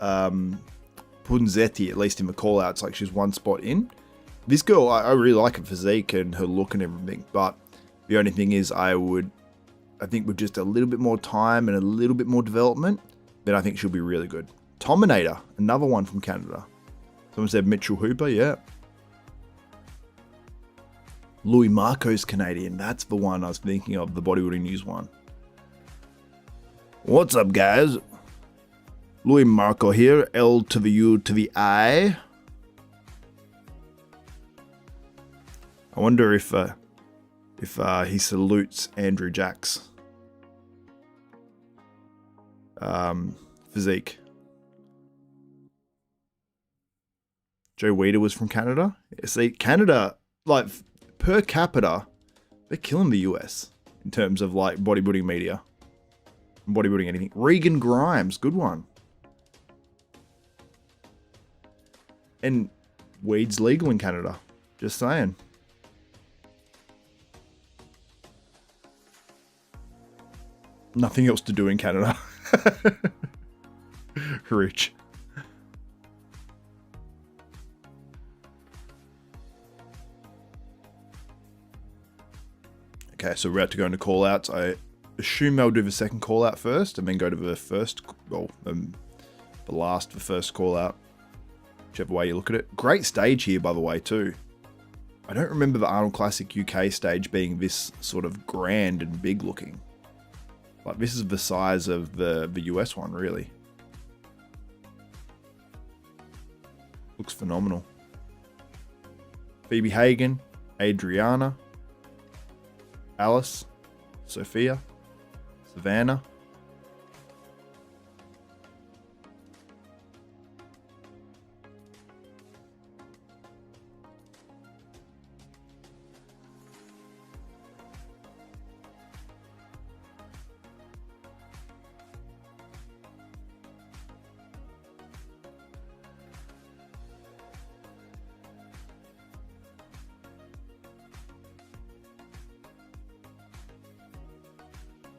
Punzetti, at least in the callouts. Like she's one spot in. This girl, I really like her physique and her look and everything. But the only thing is, I think with just a little bit more time and a little bit more development, then I think she'll be really good. Tominator, another one from Canada. Someone said Mitchell Hooper, yeah. Louis Marco's Canadian. That's the one I was thinking of, the Bodybuilding News one. What's up, guys? Louis Marco here. L to the U to the I. I wonder if he salutes Andrew Jack's physique. Joe Weider was from Canada. See, Canada, like per capita, they're killing the US in terms of like bodybuilding media. Bodybuilding anything. Regan Grimes, good one. And weed's legal in Canada. Just saying. Nothing else to do in Canada. Rich. Okay, so we're about to go into callouts. I assume they'll do the second callout first, and then go to the first, well, the first callout, whichever way you look at it. Great stage here, by the way, too. I don't remember the Arnold Classic UK stage being this sort of grand and big looking. Like, this is the size of the US one, really. Looks phenomenal. Phoebe Hagen, Adriana, Alice, Sophia, Savannah.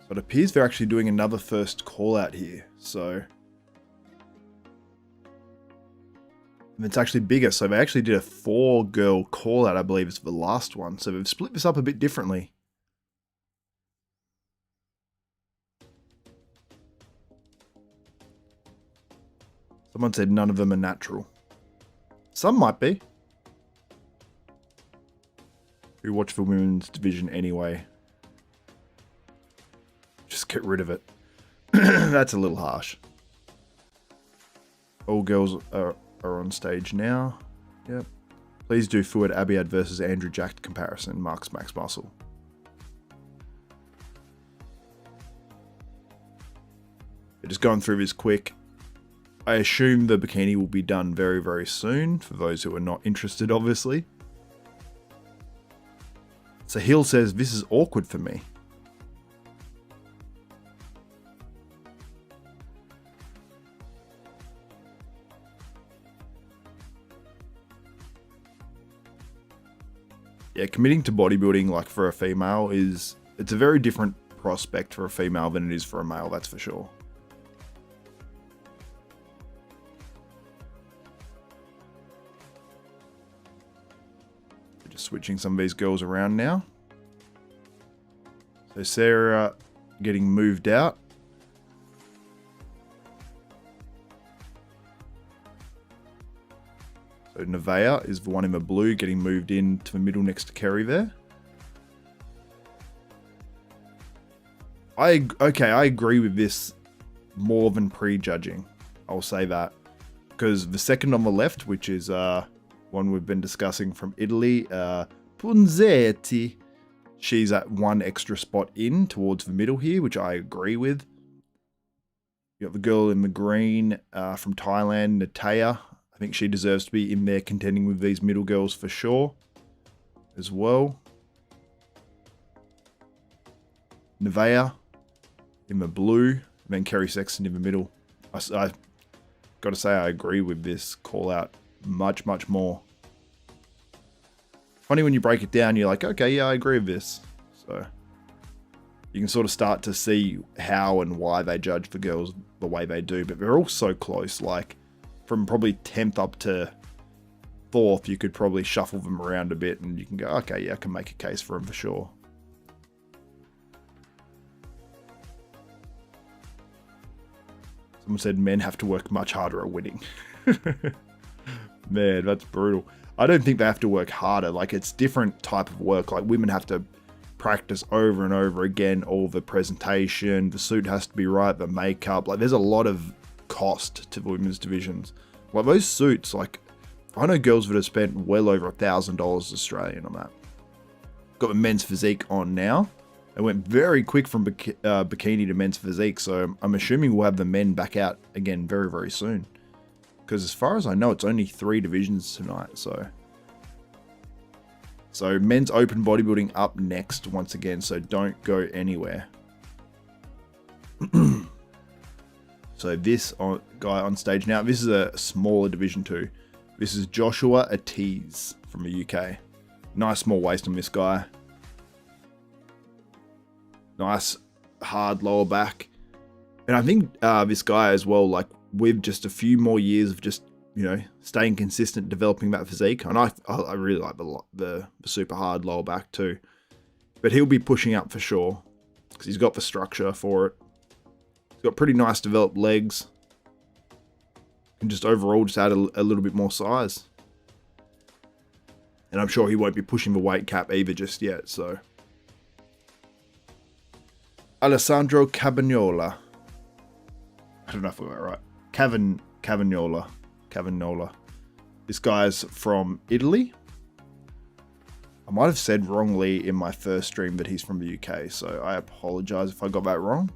But it appears they're actually doing another first call out here. So and it's actually bigger. So they actually did a 4-girl call out, I believe is the last one. So they've split this up a bit differently. Someone said none of them are natural. Some might be. We watch the women's division anyway. Just get rid of it. That's a little harsh. All girls are on stage now. Yep. Please do Fuad Abiad versus Andrew Jack comparison. Marks Max Muscle. Just going through this quick. I assume the bikini will be done very, very soon, for those who are not interested, obviously. So Hill says, this is awkward for me. Yeah, committing to bodybuilding, like for a female, it's a very different prospect for a female than it is for a male, that's for sure. Switching some of these girls around now. So Sarah getting moved out. So Nevaeh is the one in the blue getting moved into the middle next to Kerry there. I agree with this more than prejudging. I'll say that. Because the second on the left, which is one we've been discussing from Italy, Punzetti. She's at one extra spot in towards the middle here, which I agree with. You got the girl in the green from Thailand, Nataya. I think she deserves to be in there contending with these middle girls for sure as well. Nevaeh in the blue, and then Kerry Sexton in the middle. I got to say I agree with this call out much, much more. Funny when you break it down, you're like, okay, yeah, I agree with this. So you can sort of start to see how and why they judge the girls the way they do, but they're all so close. Like from probably 10th up to 4th, you could probably shuffle them around a bit and you can go, okay, yeah, I can make a case for them for sure. Someone said men have to work much harder at winning. Man, that's brutal. I don't think they have to work harder. Like, it's different type of work. Like, women have to practice over and over again, all the presentation, the suit has to be right, the makeup. Like, there's a lot of cost to the women's divisions. Like, those suits, like, I know girls that have spent well over $1,000 Australian on that. Got the men's physique on now. It went very quick from bikini to men's physique, so I'm assuming we'll have the men back out again very, very soon. Because as far as I know, it's only 3 divisions tonight, so men's open bodybuilding up next once again, so don't go anywhere. So this guy on stage now, this is a smaller division too. This is Joshua Atiz from the UK. Nice small waist on this guy. Nice hard lower back. And I think this guy as well, like with just a few more years of just, you know, staying consistent, developing that physique. And I really like the super hard lower back too. But he'll be pushing up for sure because he's got the structure for it. He's got pretty nice developed legs. And just overall just add a little bit more size. And I'm sure he won't be pushing the weight cap either just yet, so. Alessandro Cavagnola. I don't know if I got it right. Cavagnola. This guy's from Italy. I might have said wrongly in my first stream that he's from the UK, so I apologize if I got that wrong.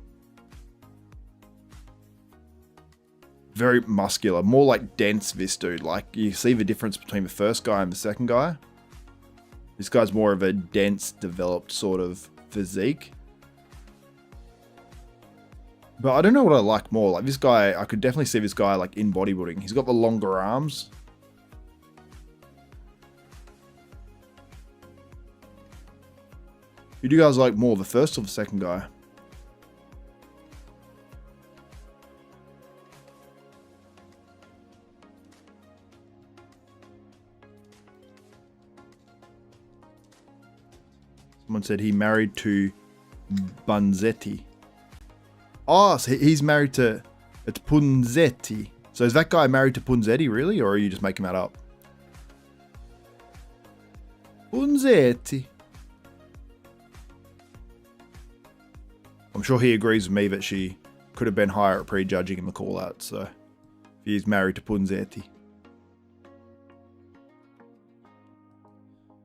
Very muscular, more like dense this dude. Like you see the difference between the first guy and the second guy. This guy's more of a dense, developed sort of physique. But I don't know what I like more. Like this guy, I could definitely see this guy like in bodybuilding. He's got the longer arms. Who do you guys like more, the first or the second guy? Someone said he married to Bunzetti. Oh, so he's married to... It's Punzetti. So is that guy married to Punzetti, really? Or are you just making that up? Punzetti. I'm sure he agrees with me that she could have been higher at prejudging in the call-out. So he's married to Punzetti.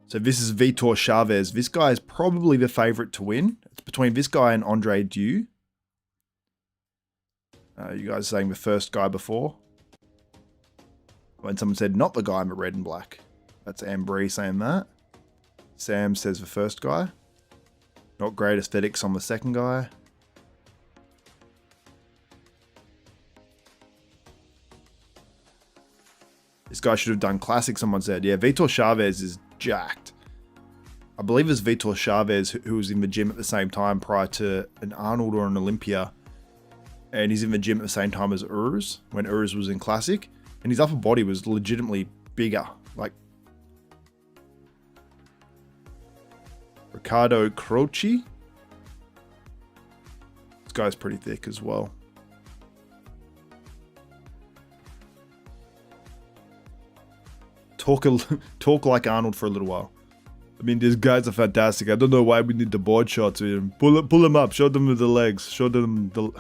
So this is Vitor Chavez. This guy is probably the favorite to win. It's between this guy and Andre Dieu. You guys saying the first guy before. When someone said not the guy in the red and black. That's Ambry saying that. Sam says the first guy. Not great aesthetics on the second guy. This guy should have done classic, someone said. Yeah, Vitor Chavez is jacked. I believe it's Vitor Chavez who was in the gym at the same time prior to an Arnold or an Olympia. And he's in the gym at the same time as Urs, when Urs was in classic. And his upper body was legitimately bigger. Like Ricardo Croce. This guy's pretty thick as well. Talk like Arnold for a little while. I mean, these guys are fantastic. I don't know why we need the board shots with him. Pull them up. Show them with the legs. Show them the...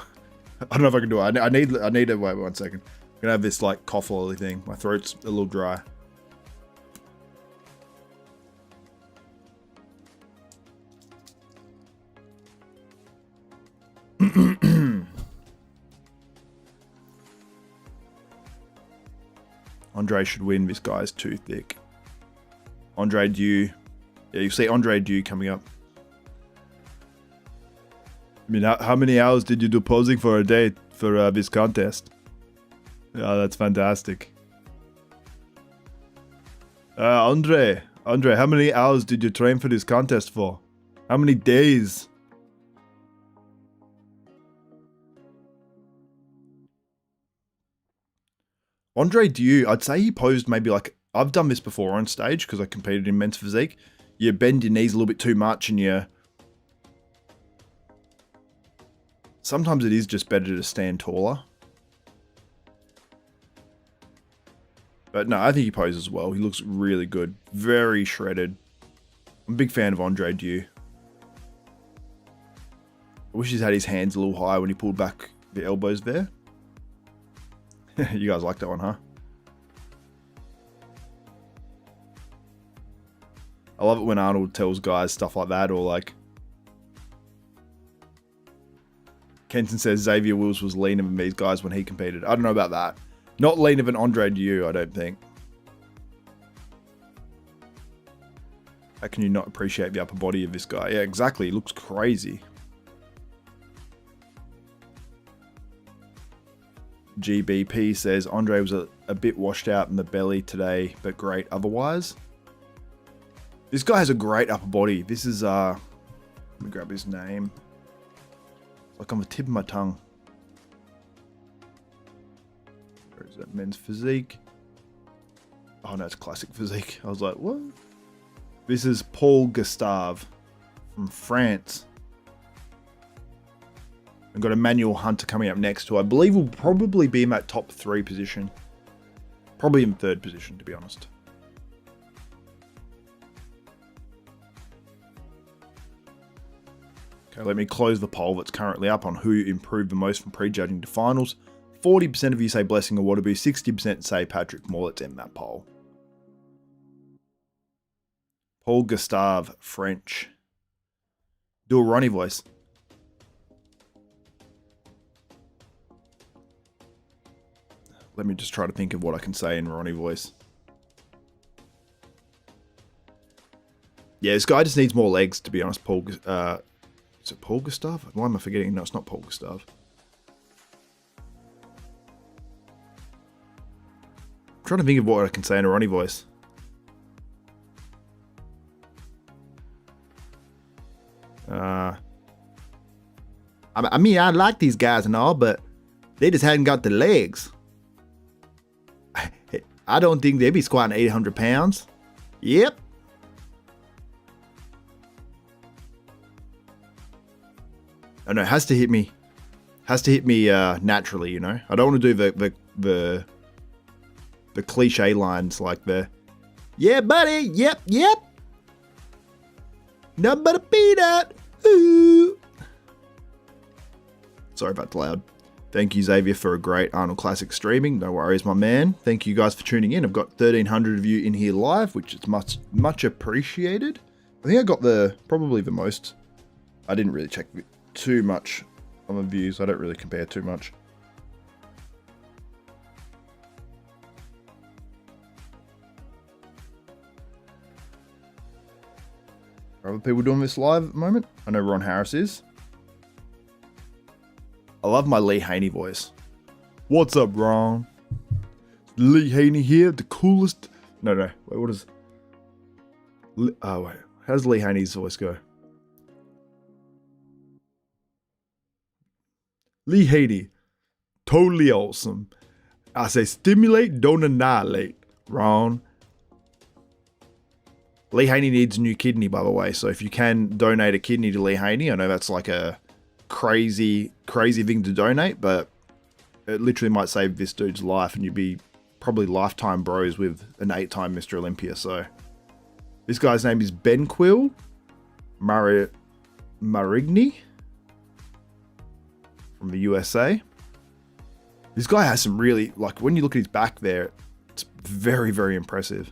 I don't know if I can do it. I need it. Wait 1 second. I'm gonna have this like cough lolly thing. My throat's a little dry. Andre should win. This guy's too thick. Andre Dieu. Yeah, you see Andre Dieu coming up. I mean, how many hours did you do posing for a day for this contest? Yeah, that's fantastic. Andre, how many hours did you train for this contest for? How many days? Andre Dieu, I'd say he posed maybe like, I've done this before on stage because I competed in men's physique. You bend your knees a little bit too much and you... Sometimes it is just better to stand taller. But no, I think he poses well. He looks really good. Very shredded. I'm a big fan of Andre Dieu. I wish he's had his hands a little higher when he pulled back the elbows there. You guys like that one, huh? I love it when Arnold tells guys stuff like that, or like... Kenton says Xavier Wills was leaner than these guys when he competed. I don't know about that. Not leaner than Andre Dieu, I don't think. How can you not appreciate the upper body of this guy? Yeah, exactly. He looks crazy. GBP says Andre was a bit washed out in the belly today, but great otherwise. This guy has a great upper body. This is, let me grab his name. It's like on the tip of my tongue. Where is that? Men's Physique. Oh no, it's Classic Physique. I was like, what? This is Paul Gustave from France. I've got Emmanuel Hunter coming up next, who I believe will probably be in that top 3 position. Probably in 3rd position, to be honest. Okay, let me close the poll that's currently up on who improved the most from prejudging to finals. 40% of you say Blessing or Waterby, 60% say Patrick Moore. Let's end that poll. Paul Gustave, French. Do a Ronnie voice. Let me just try to think of what I can say in Ronnie voice. Yeah, this guy just needs more legs, to be honest. Paul, is it Paul Gustave? Why am I forgetting? No, it's not Paul Gustave. I'm trying to think of what I can say in a Ronnie voice. I mean, I like these guys and all, but they just hadn't got the legs. I don't think they'd be squatting 800 pounds. Yep. I know, it has to hit me. Has to hit me naturally, you know. I don't want to do the cliche lines like the, yeah, buddy, yep. Nothing but a peanut. Ooh. Sorry about the loud. Thank you, Xavier, for a great Arnold Classic streaming. No worries, my man. Thank you guys for tuning in. I've got 1,300 of you in here live, which is much appreciated. I think I got probably the most. I didn't really check too much on the views. I don't really compare too much. Are other people doing this live at the moment? I know Ron Harris is. I love my Lee Haney voice. What's up, Ron? Lee Haney here, the coolest. No. Wait, what is? Oh wait, how does Lee Haney's voice go? Lee Haney, totally awesome. I say stimulate, don't annihilate. Ron. Lee Haney needs a new kidney, by the way. So if you can donate a kidney to Lee Haney, I know that's like a crazy thing to donate, but it literally might save this dude's life, and you'd be probably lifetime bros with an 8-time Mr. Olympia. So this guy's name is Ben Quill Marigny from the USA. This guy has some really, like, when you look at his back there, it's very, very impressive.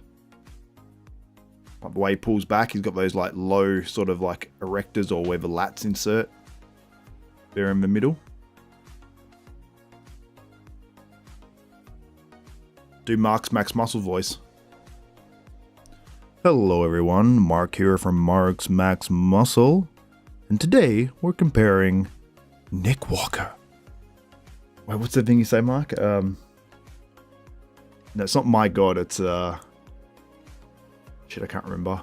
Like the way he pulls back, he's got those like low sort of like erectors, or where the lats insert there in the middle. Do Mark's Max Muscle voice. Hello everyone, Mark here from Mark's Max Muscle, and today we're comparing Nick Walker. Wait, what's the thing you say, Mark? No, it's not my God, it's shit, I can't remember.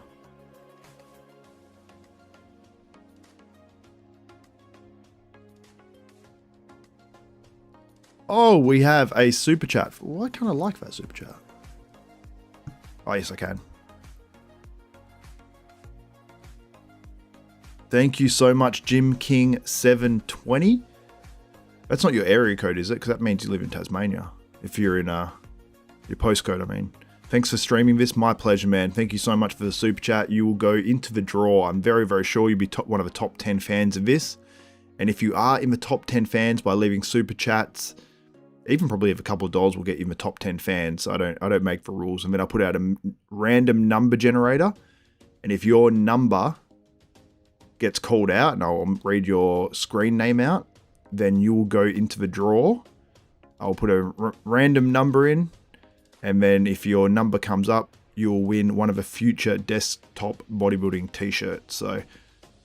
Oh, we have a super chat. Well, I kind of like that super chat. Oh, yes, I can. Thank you so much, Jim King 720. That's not your area code, is it? Because that means you live in Tasmania. If you're in your postcode, I mean. Thanks for streaming this. My pleasure, man. Thank you so much for the super chat. You will go into the draw. I'm very, very sure you'll be one of the top 10 fans of this. And if you are in the top 10 fans by leaving super chats, even probably if a couple of dollars will get you in the top 10 fans. I don't make the rules. And then I'll put out a random number generator. And if your number gets called out, and I'll read your screen name out, then you will go into the draw. I'll put a random number in. And then if your number comes up, you'll win one of a future desktop bodybuilding t-shirts. So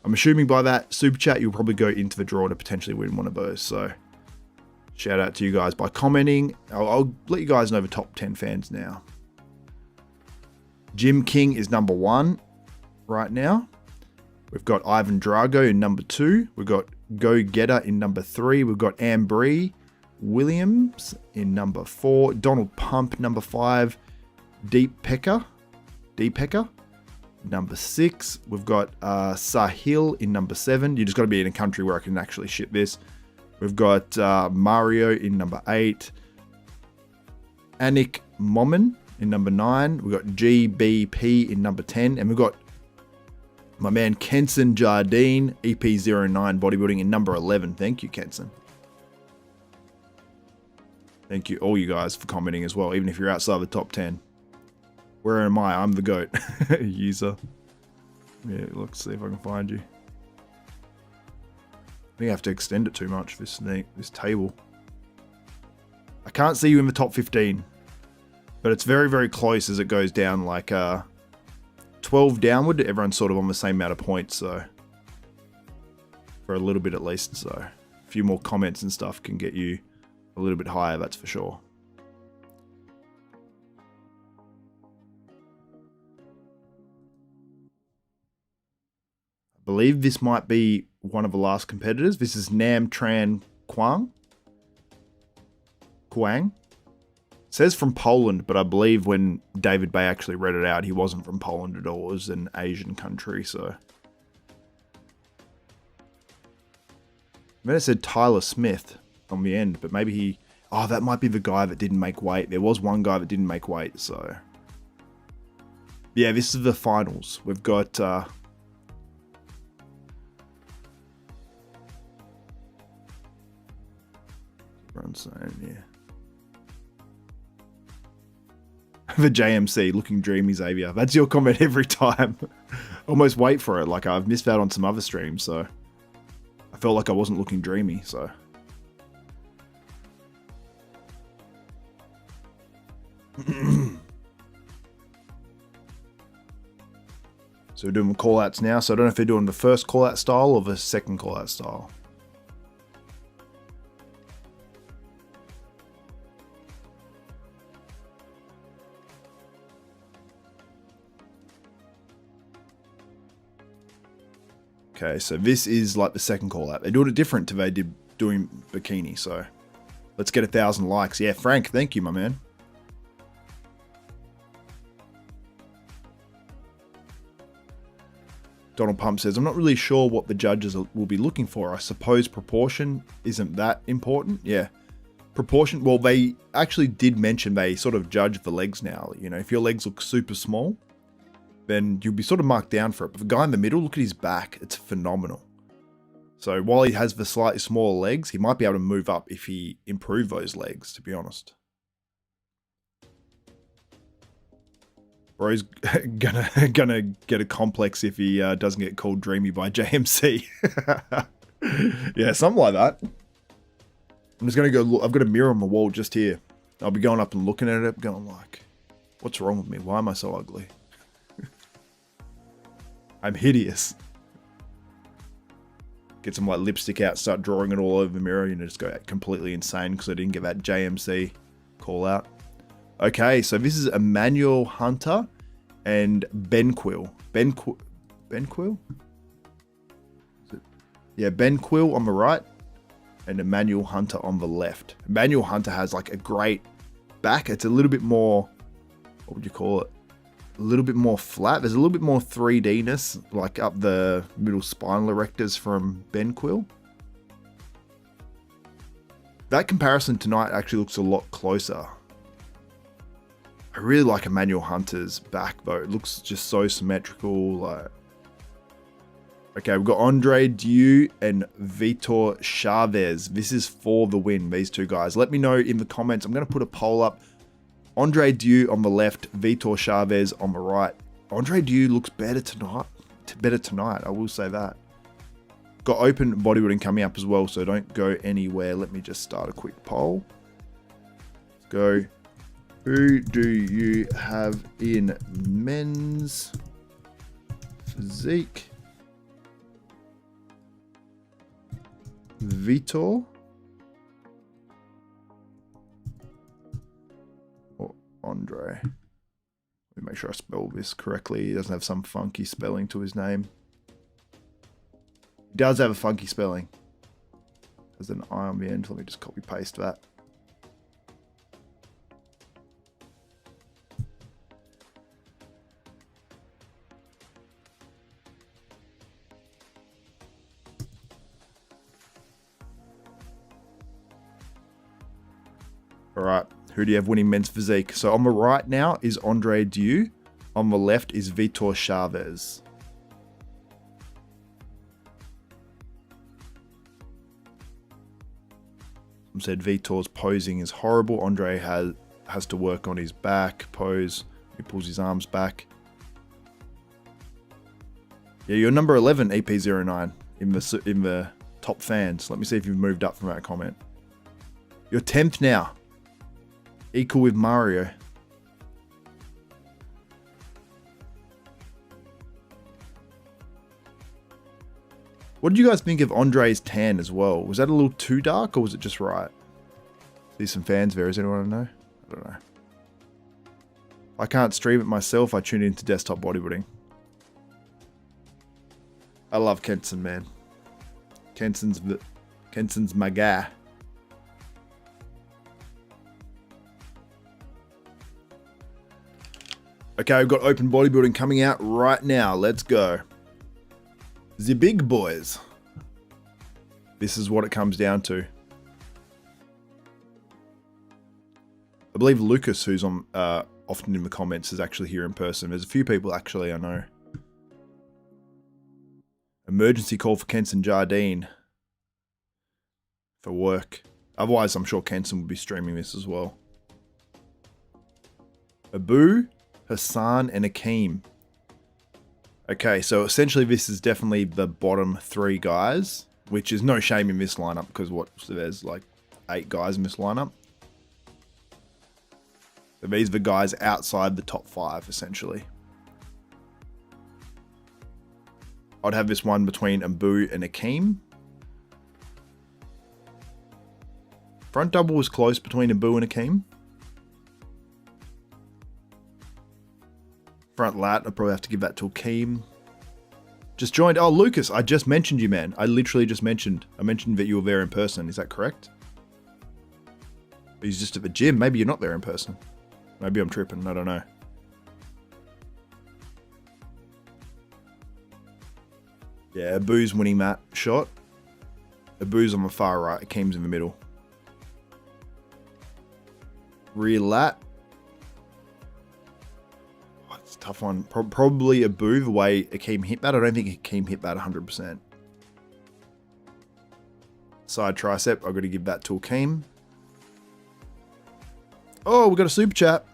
I'm assuming by that super chat, you'll probably go into the draw to potentially win one of those. So shout out to you guys by commenting. I'll let you guys know the top 10 fans now. Jim King is number 1 right now. We've got Ivan Drago in number 2. We've got Go Getter in number 3. We've got Ambry Williams in number 4, Donald Pump number 5, Deep Pecker number 6. We've got Sahil in number 7. You just got to be in a country where I can actually ship this. We've got Mario in number 8, Anik Momin in number 9. We've got GBP in number 10, and we've got my man Kenson Jardine, EP09 Bodybuilding in number 11. Thank you, Kenson. Thank you, all you guys, for commenting as well, even if you're outside the top 10. Where am I? I'm the GOAT. User. Yeah, let's see if I can find you. I think I have to extend it too much, this table. I can't see you in the top 15. But it's very, very close as it goes down, like 12 downward. Everyone's sort of on the same amount of points, so. For a little bit at least, so. A few more comments and stuff can get you a little bit higher, that's for sure. I believe this might be one of the last competitors. This is Nam Tran Quang. It says from Poland, but I believe when David Bay actually read it out, he wasn't from Poland at all. It was an Asian country, so. then it said Tyler Smith on the end, but maybe he... Oh, that might be the guy that didn't make weight. There was one guy that didn't make weight, so... Yeah, this is the finals. We've got... Everyone's saying, yeah. The JMC, looking dreamy, Xavier. That's your comment every time. Almost wait for it. Like, I've missed out on some other streams, so... I felt like I wasn't looking dreamy, so... So we're doing call-outs now. So I don't know if they're doing the first call-out style or the second call-out style. Okay, so this is like the second call-out. They're doing it different to they did doing Bikini, so let's get 1,000 likes. Yeah, Frank, thank you, my man. Donald Pump says, I'm not really sure what the judges will be looking for. I suppose proportion isn't that important. Yeah. Proportion, well, they actually did mention they sort of judge the legs now. You know, if your legs look super small, then you'll be sort of marked down for it. But the guy in the middle, look at his back. It's phenomenal. So while he has the slightly smaller legs, he might be able to move up if he improved those legs, to be honest. Bro's gonna get a complex if he doesn't get called dreamy by JMC. Yeah, something like that. I'm just gonna go look. I've got a mirror on the wall just here. I'll be going up and looking at it, going like, what's wrong with me? Why am I so ugly? I'm hideous. Get some like lipstick out, start drawing it all over the mirror, you know, just go completely insane because I didn't get that JMC call out. Okay, so this is Emmanuel Hunter and Ben Quill. Ben Quill? Yeah, Ben Quill on the right and Emmanuel Hunter on the left. Emmanuel Hunter has like a great back. It's a little bit more, what would you call it? A little bit more flat. There's a little bit more 3D-ness, like up the middle spinal erectors from Ben Quill. That comparison tonight actually looks a lot closer. I really like Emmanuel Hunter's back though. It looks just so symmetrical. Like, okay, we've got Andre Dieu and Vitor Chavez. This is for the win, these two guys. Let me know in the comments. I'm going to put a poll up. Andre Dieu on the left, Vitor Chavez on the right. Andre Dieu looks better tonight. I will say that. Got Open Bodybuilding coming up as well, so don't go anywhere. Let me just start a quick poll. Let's go. Who do you have in men's physique? Vitor or Andre? Let me make sure I spell this correctly. He doesn't have some funky spelling to his name. He does have a funky spelling. There's an I on the end. Let me just copy paste that. All right, who do you have winning men's physique? So on the right now is Andre Dieu. On the left is Vitor Chavez. Some said Vitor's posing is horrible. Andre has to work on his back pose. He pulls his arms back. Yeah, you're number 11, EP09 in the top fans. Let me see if you've moved up from that comment. You're 10th now. Equal with Mario. What did you guys think of Andre's tan as well? Was that a little too dark or was it just right? See some fans there. Does anyone know? I don't know. I can't stream it myself. I tune into Desktop Bodybuilding. I love Kenson, man. Kenson's my guy. Okay, we've got Open Bodybuilding coming out right now. Let's go. The big boys. This is what it comes down to. I believe Lucas, who's on often in the comments, is actually here in person. There's a few people actually I know. Emergency call for Kenson Jardine for work. Otherwise, I'm sure Kenson would be streaming this as well. Abu, Hassan, and Akeem. Okay, so essentially this is definitely the bottom 3 guys, which is no shame in this lineup because so there's like 8 guys in this lineup. So these are the guys outside the top 5, essentially. I'd have this one between Abu and Akeem. Front double was close between Abu and Akeem. Front lat, I'd probably have to give that to Akeem. Just joined. Oh, Lucas, I just mentioned you, man. I literally just mentioned. I mentioned that you were there in person. Is that correct? He's just at the gym. Maybe you're not there in person. Maybe I'm tripping. I don't know. Yeah, Abu's winning that shot. Abu's on the far right. Akeem's in the middle. Rear lat. Oh, it's a tough one. Probably Abu, the way Akeem hit that. I don't think Akeem hit that 100%. Side tricep. I've got to give that to Akeem. Oh, we got a super chat.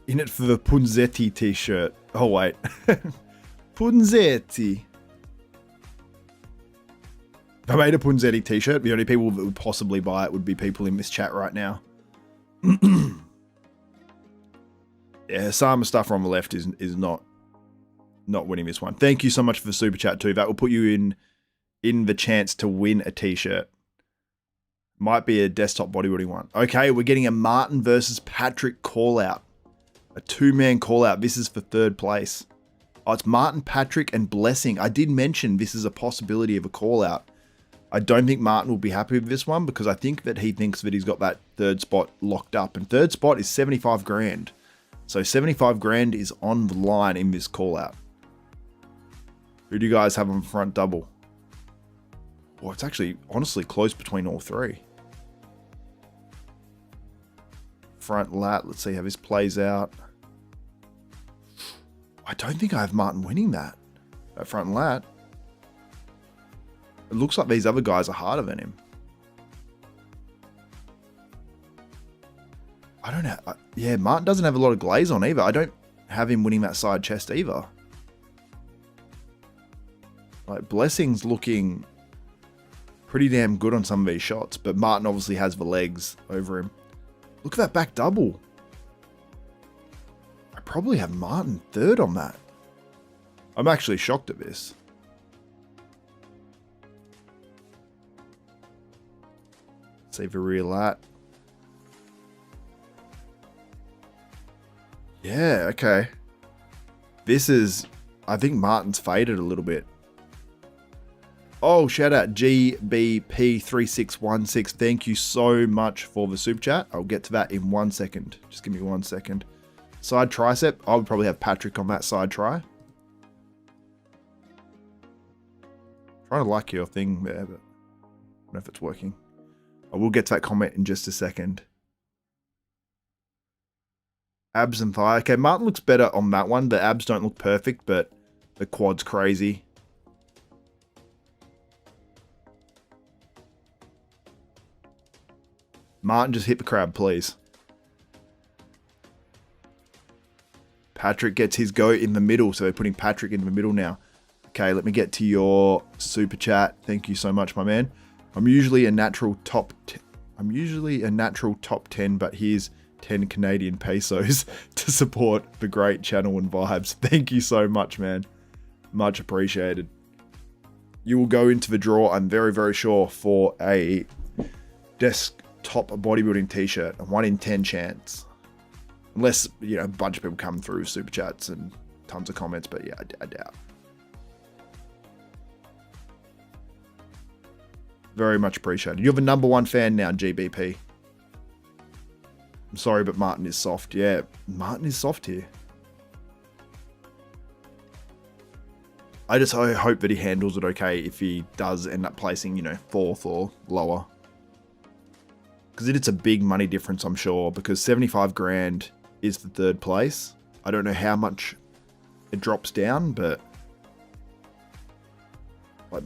In it for the Punzetti t-shirt. Oh, wait. Punzetti. If I made a Punzetti t-shirt, the only people that would possibly buy it would be people in this chat right now. Yeah, Sam Mustafa on the left is not winning this one. Thank you so much for the super chat too. That will put you in the chance to win a t-shirt. Might be a desktop bodybuilding one. Okay, we're getting a Martin versus Patrick call-out. A 2-man call-out. This is for 3rd place. Oh, it's Martin, Patrick, and Blessing. I did mention this is a possibility of a call-out. I don't think Martin will be happy with this one because I think that he thinks that he's got that 3rd spot locked up. And 3rd spot is 75 grand. So 75 grand is on the line in this call-out. Who do you guys have on front double? Well, it's actually honestly close between all 3. Front lat, let's see how this plays out. I don't think I have Martin winning that front lat. It looks like these other guys are harder than him. I don't know. Yeah, Martin doesn't have a lot of glaze on either. I don't have him winning that side chest either. Like, Blessing's looking pretty damn good on some of these shots, but Martin obviously has the legs over him. Look at that back double. I probably have Martin 3rd on that. I'm actually shocked at this. Save a rear lat. Yeah, okay. This is... I think Martin's faded a little bit. Oh, shout out GBP3616. Thank you so much for the super chat. I'll get to that in 1 second. Just give me 1 second. Side tricep. I would probably have Patrick on that side try. Trying to like your thing there, but I don't know if it's working. I will get to that comment in just a second. Abs and thigh. Okay, Martin looks better on that one. The abs don't look perfect, but the quad's crazy. Martin, just hit the crab, please. Patrick gets his go in the middle, so they're putting Patrick in the middle now. Okay, let me get to your super chat. Thank you so much, my man. I'm usually a natural top 10, but here's 10 Canadian pesos to support the great channel and vibes. Thank you so much, man. Much appreciated. You will go into the draw, I'm very, very sure, for a desktop bodybuilding t-shirt. A 1 in 10 chance. Unless, you know, a bunch of people come through super chats and tons of comments, but yeah, I doubt. Very much appreciated. You're the #1 fan now, GBP. I'm sorry, but Martin is soft. Yeah, Martin is soft here. I hope that he handles it okay if he does end up placing, you know, 4th or lower. Because it's a big money difference, I'm sure, because 75 grand is the 3rd place. I don't know how much it drops down, but like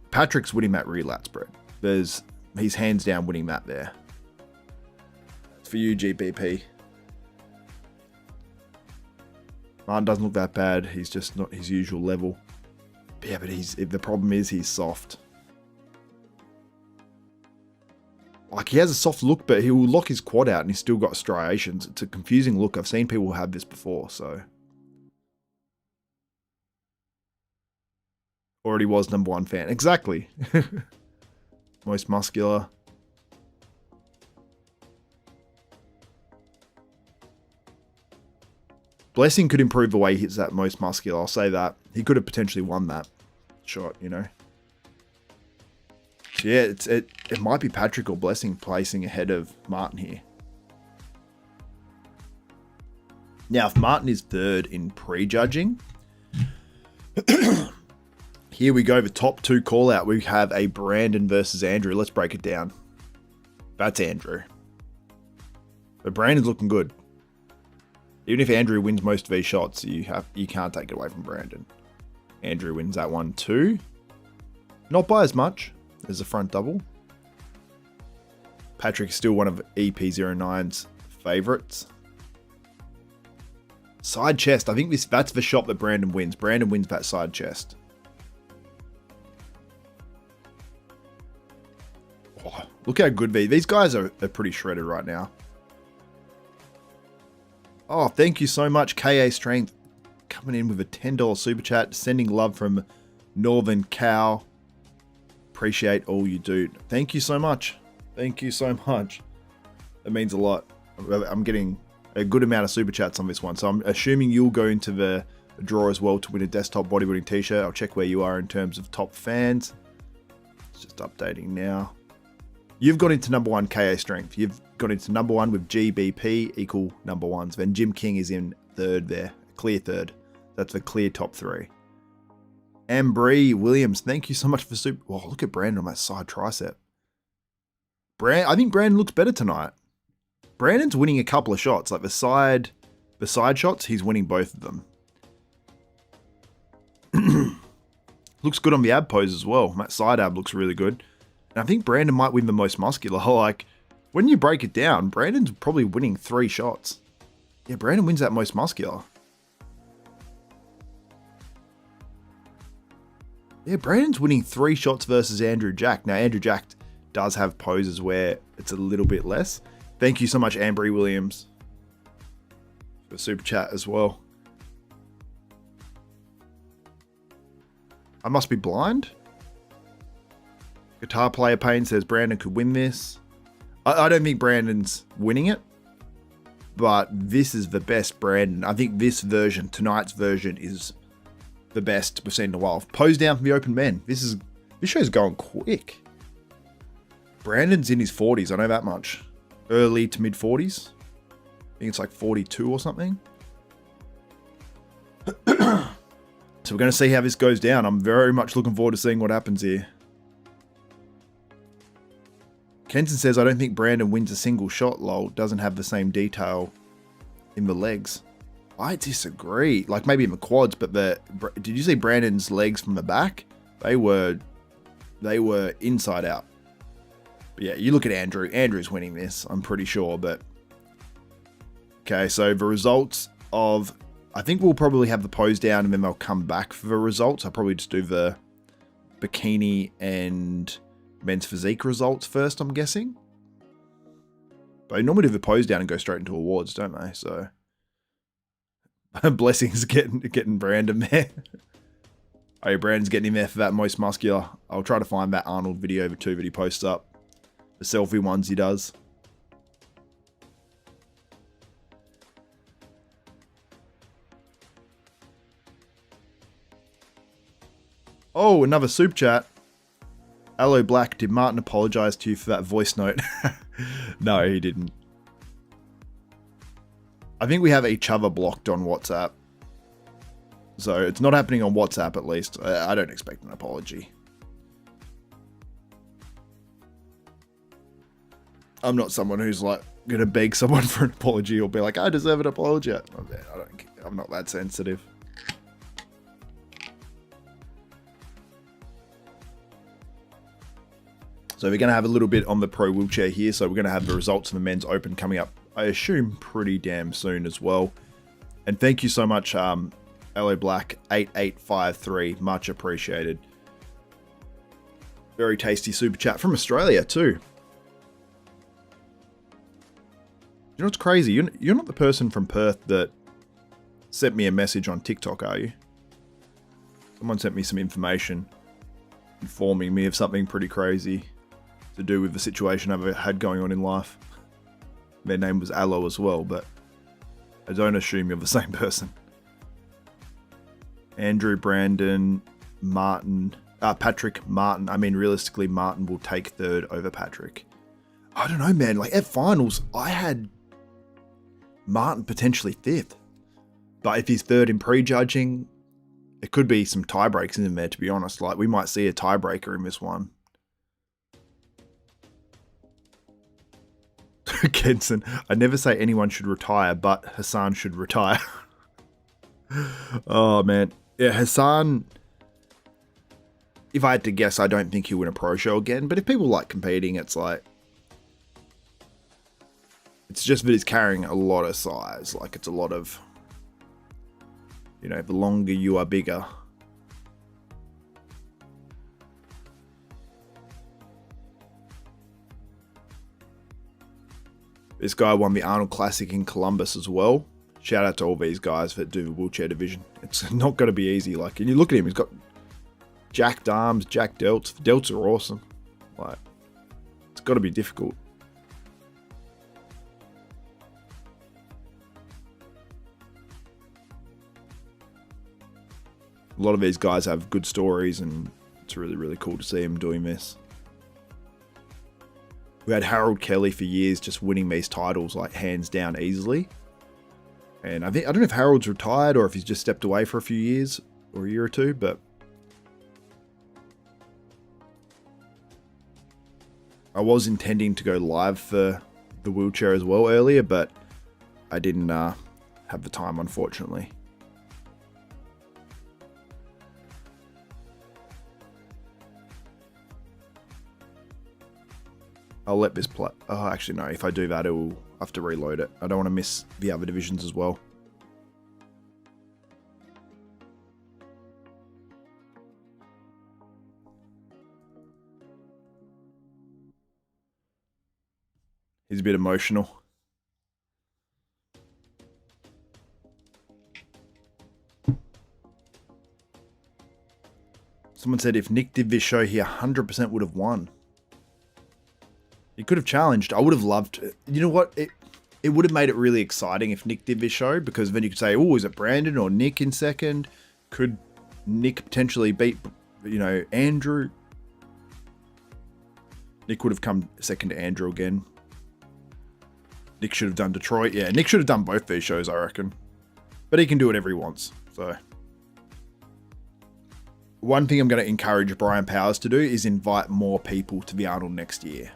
Patrick's winning that relapse, Brett. He's hands down winning that there. It's for you, GBP. Martin doesn't look that bad. He's just not his usual level. But yeah, but the problem is he's soft. Like, he has a soft look, but he will lock his quad out and he's still got striations. It's a confusing look. I've seen people have this before, so. Already was #1 fan. Exactly. Most muscular. Blessing could improve the way he hits that most muscular. I'll say that. He could have potentially won that shot, you know. So yeah, it might be Patrick or Blessing placing ahead of Martin here. Now, if Martin is 3rd in prejudging, here we go. The top 2 call out. We have a Brandon versus Andrew. Let's break it down. That's Andrew. But Brandon's looking good. Even if Andrew wins most of these shots, you can't take it away from Brandon. Andrew wins that one too. Not by as much as the front double. Patrick is still one of EP09's favourites. Side chest. I think that's the shot that Brandon wins. Brandon wins that side chest. Oh, look how good these guys are pretty shredded right now. Oh, thank you so much, KA Strength, coming in with a $10 super chat, sending love from Northern Cal. Appreciate all you do. Thank you so much. Thank you so much. It means a lot. I'm getting a good amount of super chats on this one, so I'm assuming you'll go into the draw as well to win a desktop bodybuilding t-shirt. I'll check where you are in terms of top fans. It's just updating now. You've got into #1 KA Strength. You've got into #1 with GBP equal #1s. Then Jim King is in 3rd there. Clear 3rd. That's the clear top 3. Ambry Williams, thank you so much for super. Oh, look at Brandon on that side tricep. I think Brandon looks better tonight. Brandon's winning a couple of shots. Like the side shots, he's winning both of them. Looks good on the ab pose as well. That side ab looks really good. And I think Brandon might win the most muscular. Like, when you break it down, Brandon's probably winning 3 shots. Yeah, Brandon wins that most muscular. Yeah, Brandon's winning 3 shots versus Andrew Jack. Now, Andrew Jack does have poses where it's a little bit less. Thank you so much, Ambry Williams, for super chat as well. I must be blind. Guitar Player Pain says Brandon could win this. I don't think Brandon's winning it, but this is the best Brandon. I think this version, tonight's version, is the best we've seen in a while. Pose down from the open men. This show's going quick. Brandon's in his 40s, I know that much. Early to mid 40s. I think it's like 42 or something. So we're going to see how this goes down. I'm very much looking forward to seeing what happens here. Kenton says, I don't think Brandon wins a single shot, lol. Doesn't have the same detail in the legs. I disagree. Like maybe in the quads, but did you see Brandon's legs from the back? They were inside out. But yeah, you look at Andrew. Andrew's winning this, I'm pretty sure. But okay, so the results of, I think we'll probably have the pose down and then they'll come back for the results. I'll probably just do the bikini and men's physique results first, I'm guessing. But they normally do the pose down and go straight into awards, don't they? So blessings getting Brandon there. Oh, yeah, Brandon's getting in there for that most muscular. I'll try to find that Arnold video, the 2 that he posts up. The selfie ones he does. Oh, another super chat. Hello, Black. Did Martin apologize to you for that voice note? No, he didn't. I think we have each other blocked on WhatsApp. So it's not happening on WhatsApp, at least. I don't expect an apology. I'm not someone who's like going to beg someone for an apology or be like, I deserve an apology. I'm not that sensitive. So we're going to have a little bit on the pro wheelchair here. So we're going to have the results of the men's open coming up, I assume, pretty damn soon as well. And thank you so much, LA Black 8853. Much appreciated. Very tasty super chat from Australia too. You know what's crazy? You're not the person from Perth that sent me a message on TikTok, are you? Someone sent me some information informing me of something pretty crazy to do with the situation I've had going on in life. Their name was Aloe as well, but I don't assume you're the same person. Andrew, Brandon, Martin, Patrick, Martin. I mean, realistically, Martin will take third over Patrick. I don't know, man. Like at finals, I had Martin potentially fifth. But if he's third in prejudging, it could be some tie breaks in there, to be honest. Like we might see a tiebreaker in this one. Kenson, I never say anyone should retire, but Hassan should retire. Oh, man. Yeah, Hassan, if I had to guess, I don't think he'll win a pro show again. But if people like competing, it's like, it's just that he's carrying a lot of size. Like it's a lot of, you know, the longer you are bigger. This guy won the Arnold Classic in Columbus as well. Shout out to all these guys that do the wheelchair division. It's not going to be easy. Like, and you look at him, he's got jacked arms, jacked delts. The delts are awesome. Like, it's got to be difficult. A lot of these guys have good stories, and it's really, really cool to see them doing this. We had Harold Kelly for years just winning these titles like hands down easily. And I don't know if Harold's retired or if he's just stepped away for a few years or a year or two, but I was intending to go live for the wheelchair as well earlier, but I didn't have the time, unfortunately. I'll let this play. Oh, actually, no. If I do that, it will have to reload it. I don't want to miss the other divisions as well. He's a bit emotional. Someone said if Nick did this show, he 100% would have won. He could have challenged. I would have loved it. You know what? It would have made it really exciting if Nick did this show, because then you could say, oh, is it Brandon or Nick in second? Could Nick potentially beat, you know, Andrew? Nick would have come second to Andrew again. Nick should have done Detroit. Yeah, Nick should have done both these shows, I reckon. But he can do whatever he wants. So one thing I'm going to encourage Brian Powers to do is invite more people to the Arnold next year.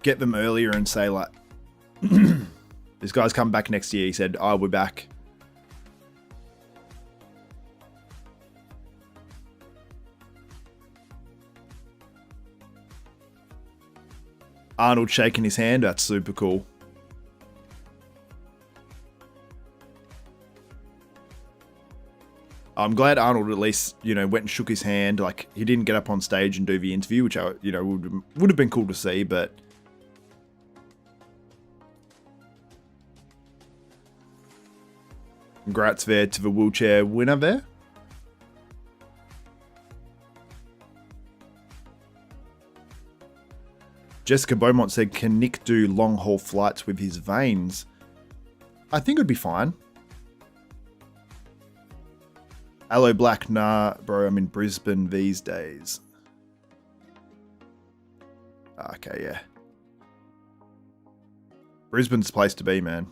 Get them earlier and say like, this guy's coming back next year. He said, oh, we're back. Arnold shaking his hand. That's super cool. I'm glad Arnold at least, you know, went and shook his hand. Like, he didn't get up on stage and do the interview, which, you know, would have been cool to see, but congrats there to the wheelchair winner there. Jessica Beaumont said, can Nick do long haul flights with his veins? I think it'd be fine. Hello Black, nah, bro, I'm in Brisbane these days. Okay, yeah. Brisbane's the place to be, man.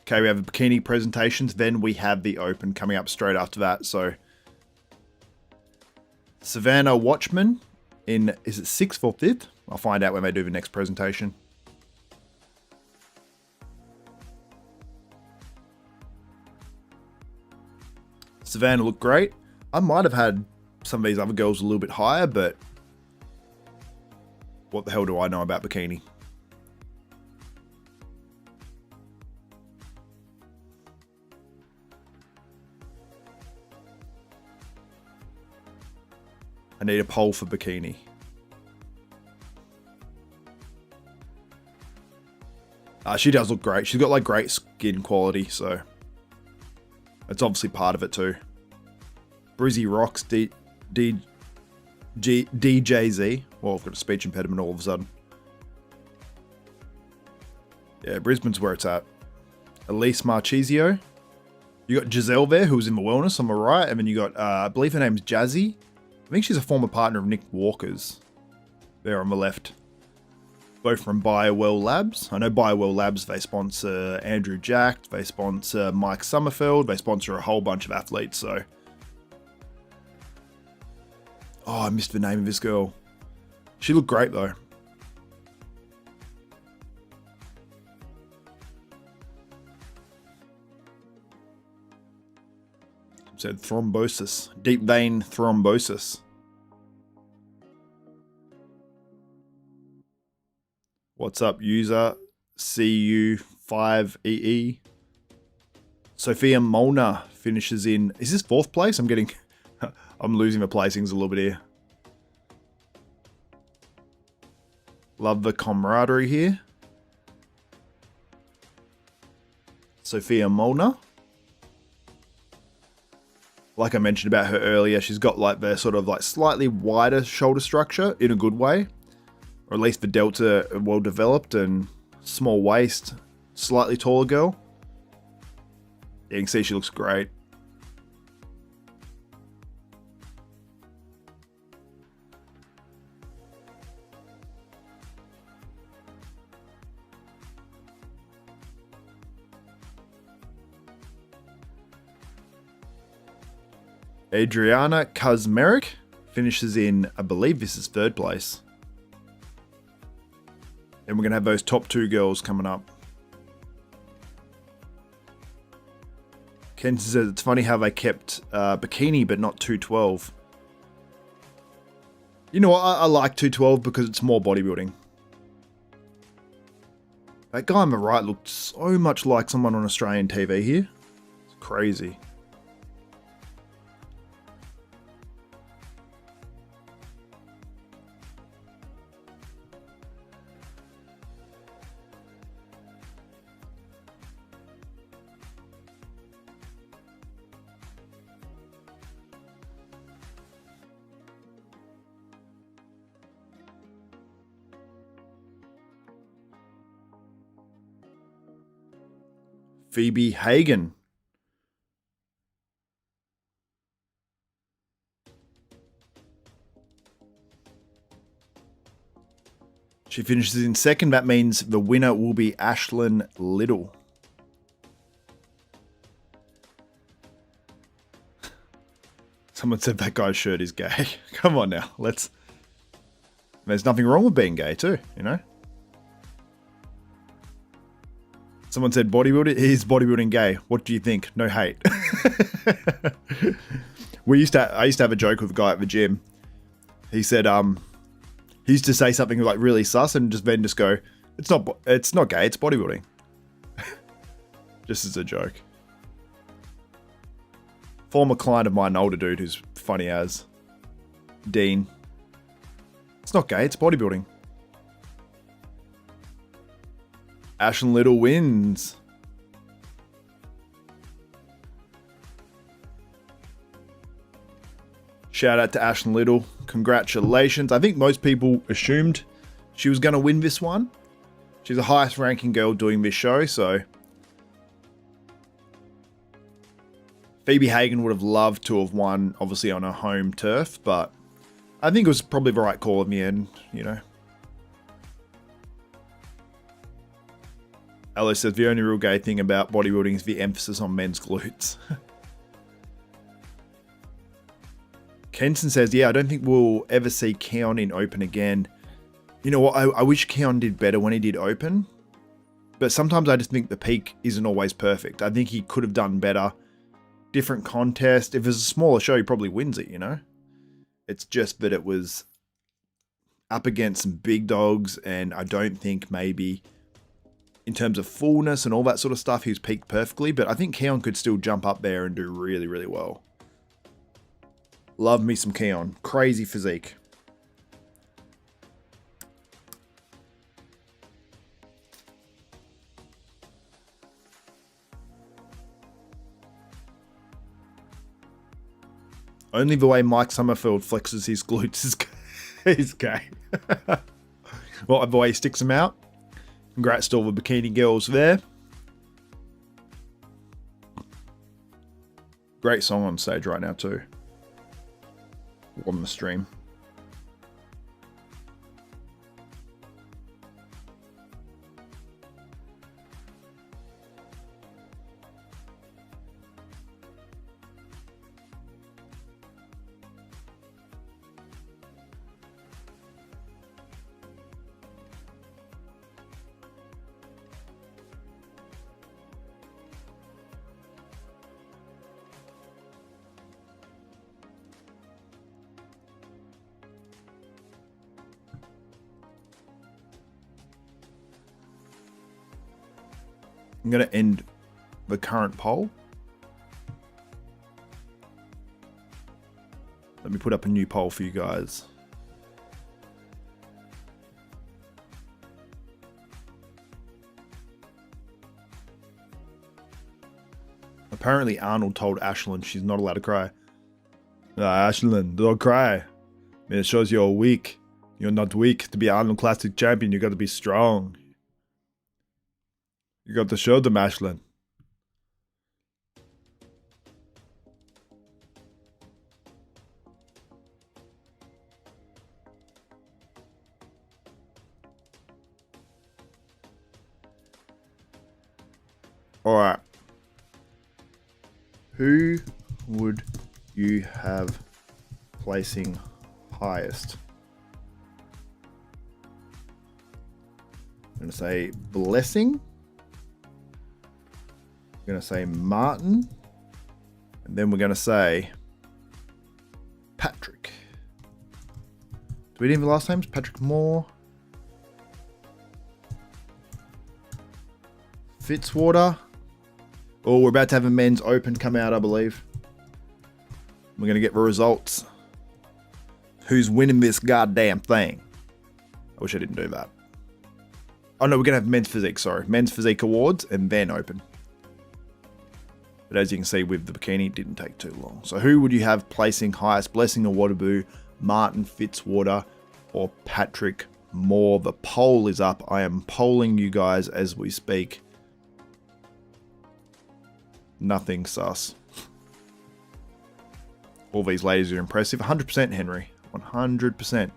Okay, we have the bikini presentations. Then we have the open coming up straight after that. So Savannah Watchman in, is it 6th or 5th? I'll find out when they do the next presentation. Savannah looked great. I might have had some of these other girls a little bit higher, but what the hell do I know about bikini? I need a poll for bikini. She does look great. She's got like great skin quality, so that's obviously part of it too. Brizzy rocks DJZ. Well, I've got a speech impediment all of a sudden. Yeah, Brisbane's where it's at. Elise Marchesio. You got Giselle there, who's in the wellness on the right, and then you got, I believe her name's Jazzy. I think she's a former partner of Nick Walker's. There on the left. Both from BioWell Labs. I know BioWell Labs, they sponsor Andrew Jack, they sponsor Mike Summerfield, they sponsor a whole bunch of athletes, so. Oh, I missed the name of this girl. She looked great though. Said thrombosis, deep vein thrombosis. What's up, user CU5EE? Sophia Molnar finishes in, is this 4th place? I'm losing the placings a little bit here. Love the camaraderie here. Sophia Molnar. Like I mentioned about her earlier, she's got like the sort of like slightly wider shoulder structure in a good way. Or at least the delta well developed, and small waist, slightly taller girl. You can see she looks great. Adriana Kazmarek finishes in, I believe this is 3rd place. And we're going to have those top 2 girls coming up. Ken says it's funny how they kept bikini but not 212. You know what? I like 212 because it's more bodybuilding. That guy on the right looked so much like someone on Australian TV here. It's crazy. Phoebe Hagen. She finishes in 2nd. That means the winner will be Ashlyn Little. Someone said that guy's shirt is gay. Come on now. There's nothing wrong with being gay too, you know? Someone said bodybuilding is bodybuilding gay. What do you think? No hate. I used to have a joke with a guy at the gym. He said he used to say something like really sus and then just go, it's not gay, it's bodybuilding. Just as a joke. Former client of mine, an older dude who's funny as Dean. It's not gay, it's bodybuilding. Ashlyn Little wins. Shout out to Ashlyn Little. Congratulations. I think most people assumed she was going to win this one. She's the highest ranking girl doing this show, so Phoebe Hagen would have loved to have won, obviously on her home turf, but I think it was probably the right call in the end, you know. Alice says the only real gay thing about bodybuilding is the emphasis on men's glutes. Kenson says, yeah, I don't think we'll ever see Keon in Open again. You know what? I wish Keon did better when he did Open. But sometimes I just think the peak isn't always perfect. I think he could have done better. Different contest. If it's a smaller show, he probably wins it, you know? It's just that it was up against some big dogs, and I don't think maybe in terms of fullness and all that sort of stuff, he's peaked perfectly. But I think Keon could still jump up there and do really, really well. Love me some Keon. Crazy physique. Only the way Mike Summerfield flexes his glutes is gay. Well, the way he sticks them out. Congrats to all the bikini girls there. Great song on stage right now too. On the stream. I'm going to end the current poll. Let me put up a new poll for you guys. Apparently Arnold told Ashlyn she's not allowed to cry. Ashlyn, don't cry. I mean, it shows you're weak. You're not weak. To be Arnold Classic champion, you got to be strong. You got to show them, Ashlyn. Alright. Who would you have placing highest? I'm going to say Blessing. I'm going to say Martin. And then we're going to say Patrick. Do we need the last names? Patrick Moore. Fitzwater. Oh, we're about to have a men's open come out, I believe. We're going to get the results. Who's winning this goddamn thing? I wish I didn't do that. Oh no, we're going to have men's physique, sorry. Men's physique awards and then open. But as you can see with the bikini, it didn't take too long. So who would you have placing highest? Blessing or Waterloo, Martin Fitzwater, or Patrick Moore? The poll is up. I am polling you guys as we speak. Nothing sus. All these ladies are impressive. 100% Henry. 100%.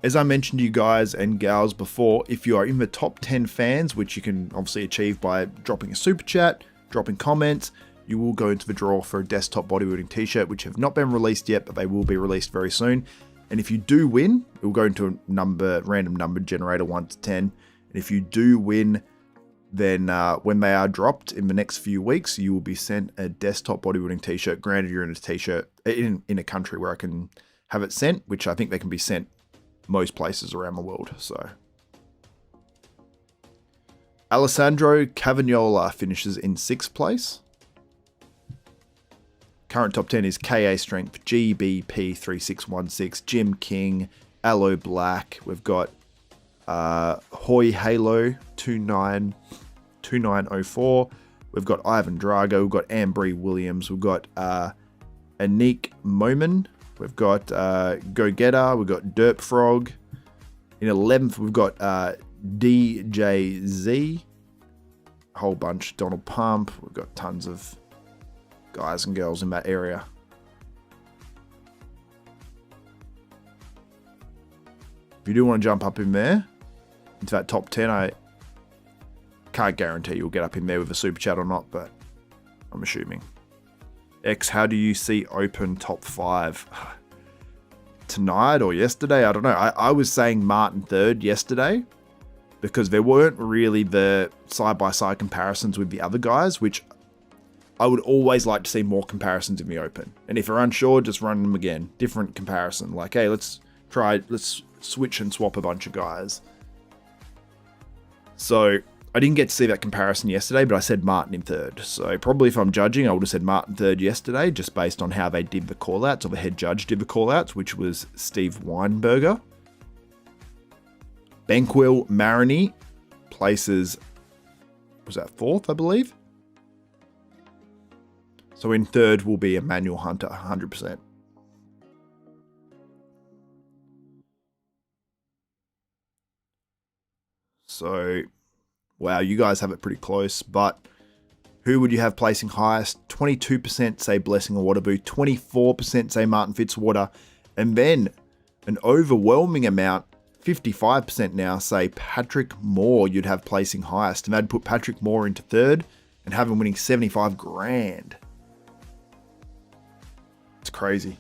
As I mentioned to you guys and gals before, if you are in the top 10 fans, which you can obviously achieve by dropping a super chat, dropping comments, you will go into the draw for a desktop bodybuilding t-shirt, which have not been released yet, but they will be released very soon. And if you do win, it will go into a random number generator 1 to 10. And if you do win, then when they are dropped in the next few weeks, you will be sent a desktop bodybuilding t-shirt. Granted, you're in a t-shirt in a country where I can have it sent, which I think they can be sent most places around the world. So Alessandro Cavagnola finishes in 6th place. Current top 10 is KA Strength, GBP 3616, Jim King, Aloe Black. We've got Hoy Halo 2904. We've got Ivan Drago. We've got Ambry Williams. We've got Anik Momin. We've got Go Getter. We've got Derp Frog. In 11th, we've got DJZ. A whole bunch. Donald Pump. We've got tons of guys and girls in that area. If you do want to jump up in there, into that top 10, Can't guarantee you'll get up in there with a super chat or not, but I'm assuming. X, how do you see Open top 5? Tonight or yesterday? I don't know. I was saying Martin third yesterday because there weren't really the side-by-side comparisons with the other guys, which I would always like to see more comparisons in the Open. And if you're unsure, just run them again. Different comparison. Like, hey, let's switch and swap a bunch of guys. So I didn't get to see that comparison yesterday, but I said Martin in third. So probably if I'm judging, I would have said Martin third yesterday, just based on how they did the callouts, or the head judge did the callouts, which was Steve Weinberger. Bankwell Marini places, was that fourth, I believe? So in third will be Emmanuel Hunter, 100%. So, wow, you guys have it pretty close, but who would you have placing highest? 22% say Blessing or Waterloo, 24% say Martin Fitzwater, and then an overwhelming amount, 55% now, say Patrick Moore you'd have placing highest, and they'd put Patrick Moore into third and have him winning 75 grand. It's crazy.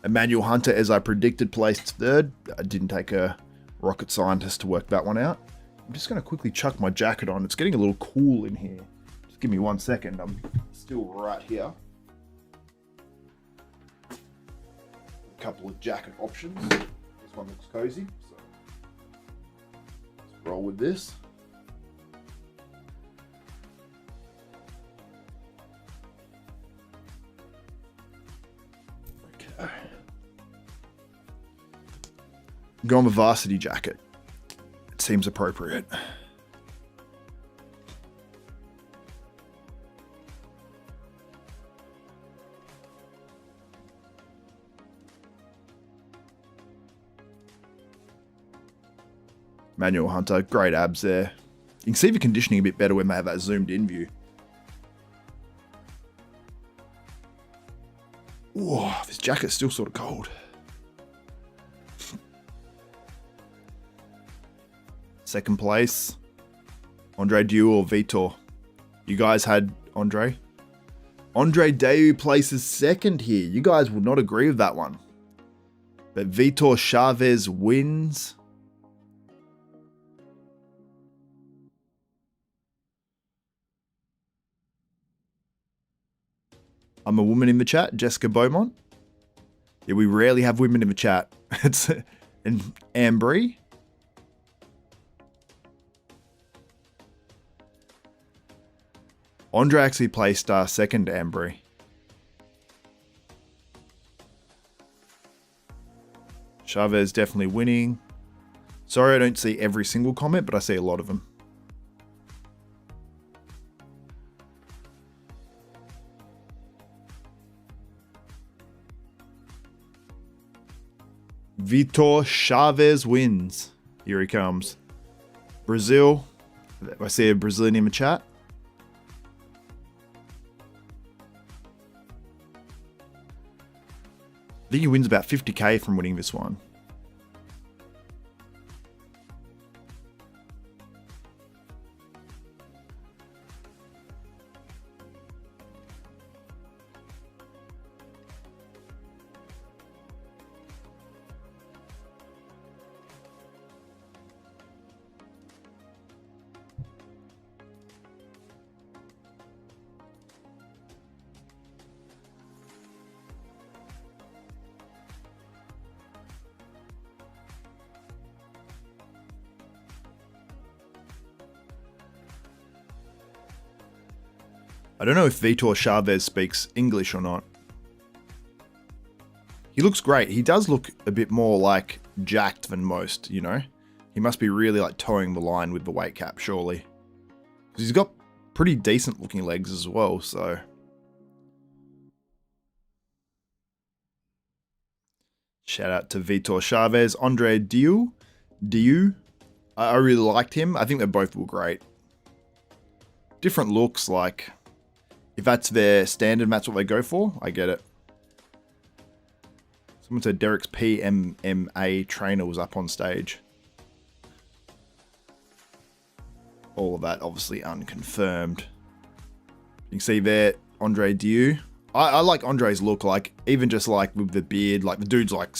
Emmanuel Hunter, as I predicted, placed third. I didn't take a rocket scientist to work that one out. I'm just going to quickly chuck my jacket on. It's getting a little cool in here. Just give me 1 second. I'm still right here. A couple of jacket options. This one looks cozy, so let's roll with this. Okay. Go on the varsity jacket. It seems appropriate. Manuel Hunter, great abs there. You can see the conditioning a bit better when they have that zoomed in view. Whoa, this jacket's still sort of cold. Second place, Andre Dieu or Vitor. You guys had Andre? Andre Dieu places second here. You guys would not agree with that one. But Vitor Chavez wins. I'm a woman in the chat, Jessica Beaumont. Yeah, we rarely have women in the chat. It's an Ambry. Andre actually placed second, Ambry. Chavez definitely winning. Sorry I don't see every single comment, but I see a lot of them. Vitor Chavez wins. Here he comes. Brazil. I see a Brazilian in the chat. I think he wins about 50k from winning this one. I don't know if Vitor Chavez speaks English or not. He looks great. He does look a bit more like jacked than most, you know? He must be really like towing the line with the weight cap, surely. Because he's got pretty decent looking legs as well, so. Shout out to Vitor Chavez. Andre Dieu. I really liked him. I think they both were great. Different looks, like, if that's their standard and that's what they go for, I get it. Someone said Derek's PMMA trainer was up on stage. All of that obviously unconfirmed. You can see there, Andre Dieu. I like Andre's look, like, even just like with the beard, like the dude's like,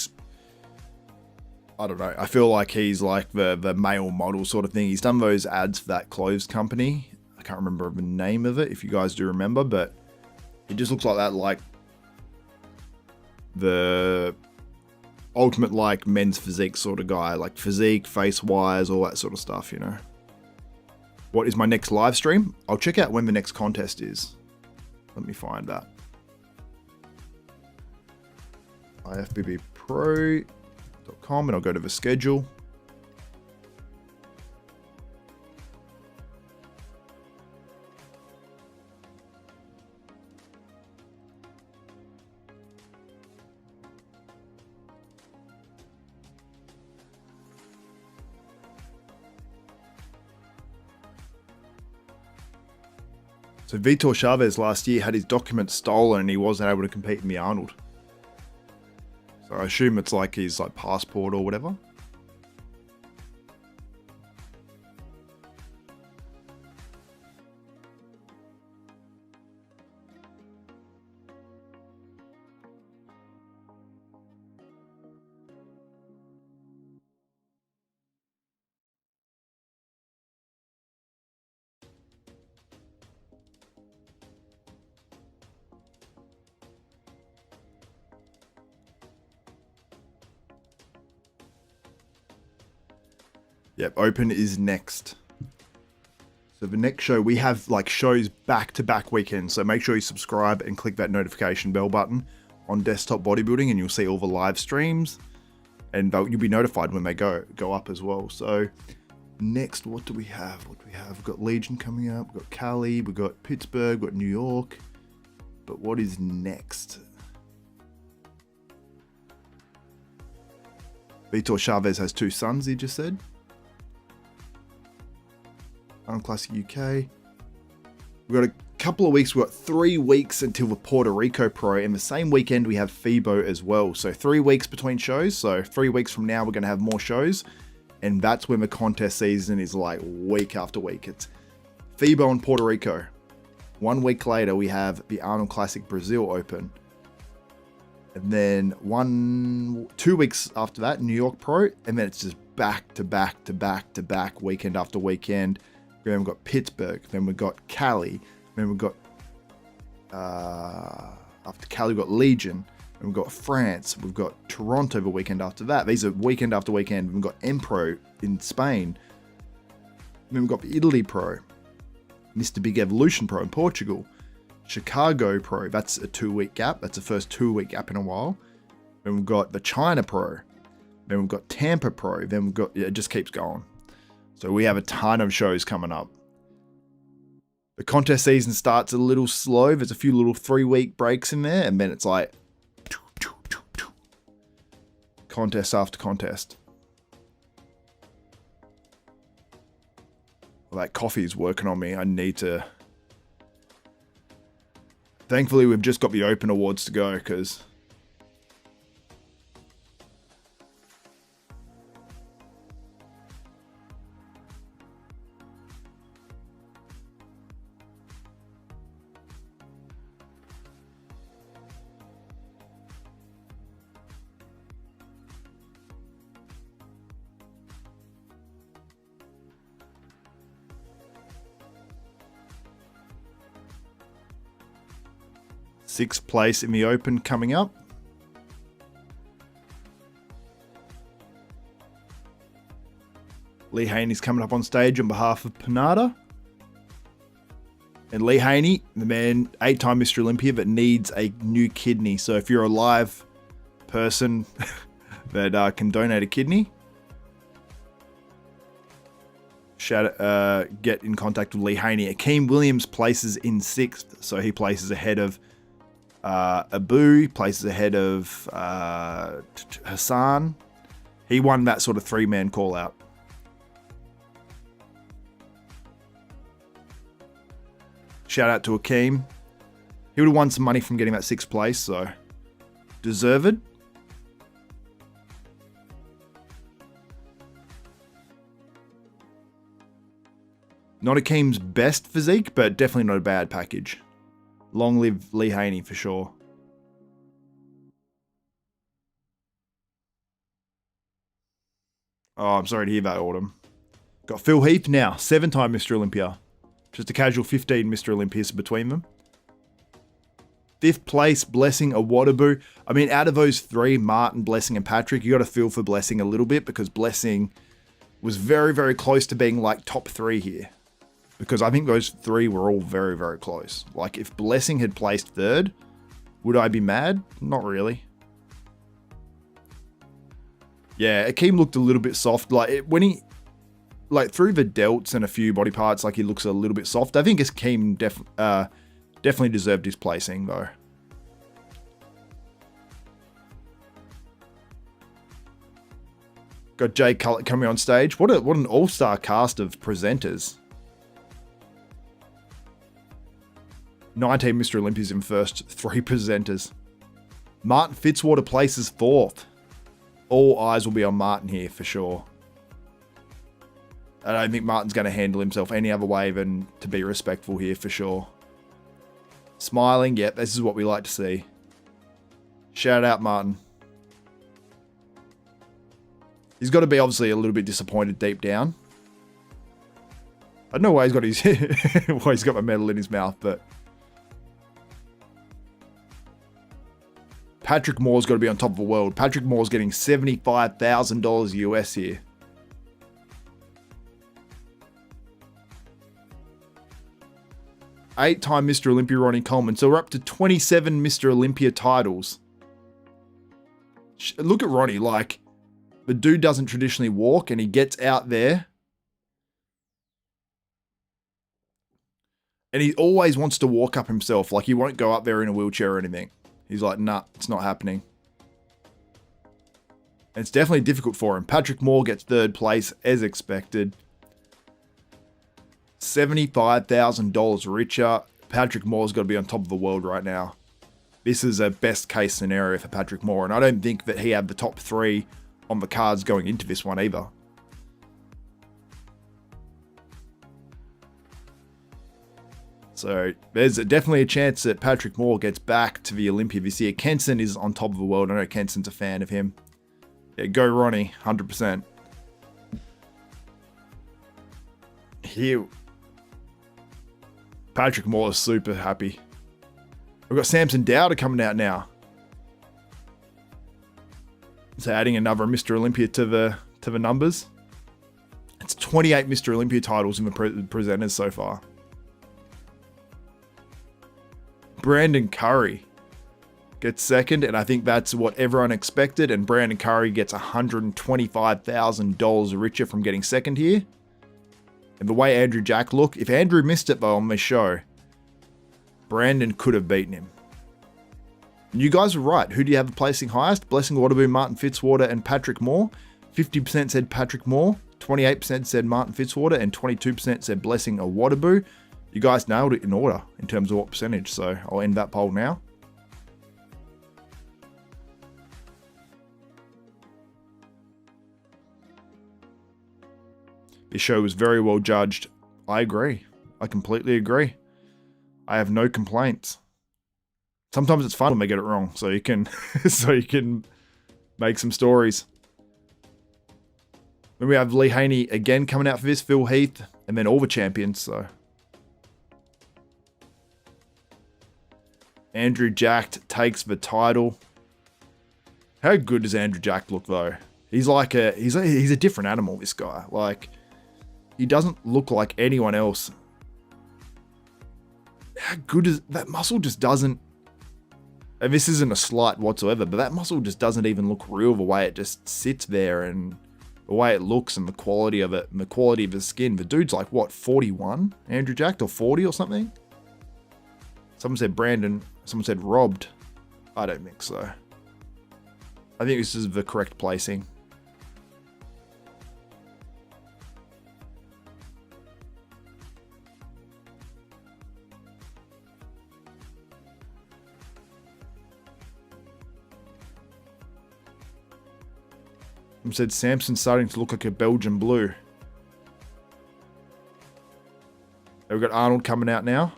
I don't know, I feel like he's like the male model sort of thing. He's done those ads for that clothes company. I can't remember the name of it, if you guys do remember, but he just looks like that, like the ultimate like men's physique sort of guy, like physique, face wise, all that sort of stuff, you know. What is my next live stream? I'll check out when the next contest is. Let me find that. IFBBpro.com, and I'll go to the schedule. So Vitor Chavez last year had his documents stolen and he wasn't able to compete in the Arnold. So I assume it's like his like passport or whatever. Yep, Open is next. So the next show, we have like shows back-to-back weekends. So make sure you subscribe and click that notification bell button on Desktop Bodybuilding, and you'll see all the live streams, and you'll be notified when they go up as well. So next, what do we have? We've got Legion coming up. We've got Cali. We've got Pittsburgh. We've got New York. But what is next? Vitor Chavez has 2 sons, he just said. Arnold Classic UK. We've got a couple of weeks. We've got 3 weeks until the Puerto Rico Pro. And the same weekend, we have FIBO as well. So 3 weeks between shows. So 3 weeks from now, we're going to have more shows. And that's when the contest season is like week after week. It's FIBO and Puerto Rico. 1 week later, we have the Arnold Classic Brazil Open. And then 2 weeks after that, New York Pro. And then it's just back to back to back to back, weekend after weekend. Then we've got Pittsburgh. Then we've got Cali. Then we've got, after Cali, we've got Legion. And we've got France. We've got Toronto the weekend after that. These are weekend after weekend. We've got Empro in Spain. Then we've got the Italy Pro. Mr. Big Evolution Pro in Portugal. Chicago Pro. That's a 2-week gap. That's the first 2-week gap in a while. Then we've got the China Pro. Then we've got Tampa Pro. Then we've got, it just keeps going. So we have a ton of shows coming up. The contest season starts a little slow. There's a few little 3-week breaks in there. And then it's like contest after contest. Well, that coffee is working on me. I need to... Thankfully, we've just got the Open Awards to go, because... Sixth place in the Open coming up. Lee Haney's coming up on stage on behalf of Panada. And Lee Haney, the man, 8-time Mr. Olympia, that needs a new kidney. So if you're a live person that can donate a kidney, get in contact with Lee Haney. Akeem Williams places in 6th, so he places ahead of Abu, places ahead of Hassan. He won that sort of 3-man call out. Shout out to Akeem. He would have won some money from getting that 6th place, so deserved. Not Akeem's best physique, but definitely not a bad package. Long live Lee Haney for sure. Oh, I'm sorry to hear that, Autumn. Got Phil Heath now, 7-time Mr. Olympia. Just a casual 15 Mr. Olympias between them. 5th place, Blessing Awadabu. I mean, out of those 3, Martin, Blessing, and Patrick, you got to feel for Blessing a little bit because Blessing was very, very close to being like top 3 here. Because I think those 3 were all very, very close. Like, if Blessing had placed 3rd, would I be mad? Not really. Yeah, Akeem looked a little bit soft. Like, when he... Like, through the delts and a few body parts, like, he looks a little bit soft. I think Akeem definitely deserved his placing, though. Got Jay Cullett coming on stage. What an all-star cast of presenters. 19 Mr. Olympias in first, 3 presenters. Martin Fitzwater places 4th. All eyes will be on Martin here for sure. I don't think Martin's going to handle himself any other way than to be respectful here for sure. Smiling, yep, this is what we like to see. Shout out Martin. He's got to be obviously a little bit disappointed deep down. I don't know why he's got his why he's got my medal in his mouth, but Patrick Moore's got to be on top of the world. Patrick Moore's getting $75,000 US here. Eight-time Mr. Olympia Ronnie Coleman. So we're up to 27 Mr. Olympia titles. Look at Ronnie. Like, the dude doesn't traditionally walk and he gets out there. And he always wants to walk up himself. Like, he won't go up there in a wheelchair or anything. He's like, nah, it's not happening. And it's definitely difficult for him. Patrick Moore gets 3rd place as expected. $75,000 richer. Patrick Moore's got to be on top of the world right now. This is a best case scenario for Patrick Moore. And I don't think that he had the top 3 on the cards going into this one either. So there's definitely a chance that Patrick Moore gets back to the Olympia this year. Kenson is on top of the world. I know Kenson's a fan of him. Yeah, go Ronnie, 100%. Here, Patrick Moore is super happy. We've got Samson Dowder coming out now. So adding another Mr. Olympia to the numbers. It's 28 Mr. Olympia titles in the presenters so far. Brandon Curry gets 2nd, and I think that's what everyone expected. And Brandon Curry gets $125,000 richer from getting 2nd here. And the way Andrew Jack looked, if Andrew missed it though on this show, Brandon could have beaten him. And you guys were right. Who do you have placing highest? Blessing Waterboom, Martin Fitzwater, and Patrick Moore. 50% said Patrick Moore, 28% said Martin Fitzwater, and 22% said Blessing Waterboom. You guys nailed it in order in terms of what percentage, so I'll end that poll now. This show was very well judged. I agree. I completely agree. I have no complaints. Sometimes it's fun when they get it wrong, so you can make some stories. Then we have Lee Haney again coming out for this, Phil Heath, and then all the champions, so. Andrew Jack takes the title. How good does Andrew Jack look though? He's like he's a different animal, this guy. Like, he doesn't look like anyone else. How good is that muscle? Just doesn't, and this isn't a slight whatsoever, but that muscle just doesn't even look real the way it just sits there, and the way it looks and the quality of it and the quality of his skin. The dude's like, what, 41? Andrew Jack, or 40 or something? Someone said Brandon. Someone said robbed. I don't think so. I think this is the correct placing. Someone said Samson's starting to look like a Belgian blue. We've got Arnold coming out now.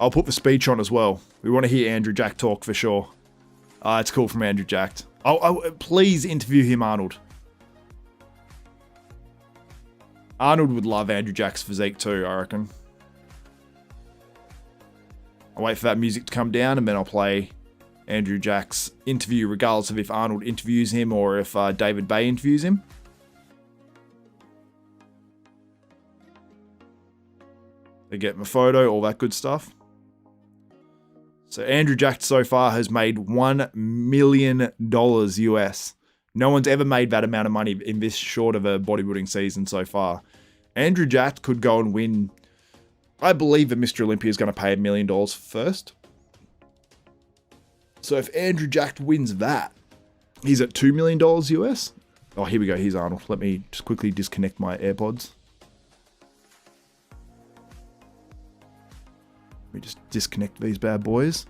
I'll put the speech on as well. We want to hear Andrew Jack talk for sure. It's cool from Andrew Jack. Please interview him, Arnold. Arnold would love Andrew Jack's physique too, I reckon. I'll wait for that music to come down and then I'll play Andrew Jack's interview regardless of if Arnold interviews him or if David Bay interviews him. They get my photo, all that good stuff. So Andrew Jack so far has made $1 million US. No one's ever made that amount of money in this short of a bodybuilding season so far. Andrew Jack could go and win. I believe that Mr. Olympia is going to pay $1 million first. So if Andrew Jack wins that, he's at $2 million US. Oh, here we go. Here's Arnold. Let me just quickly disconnect my AirPods. Let me just disconnect these bad boys.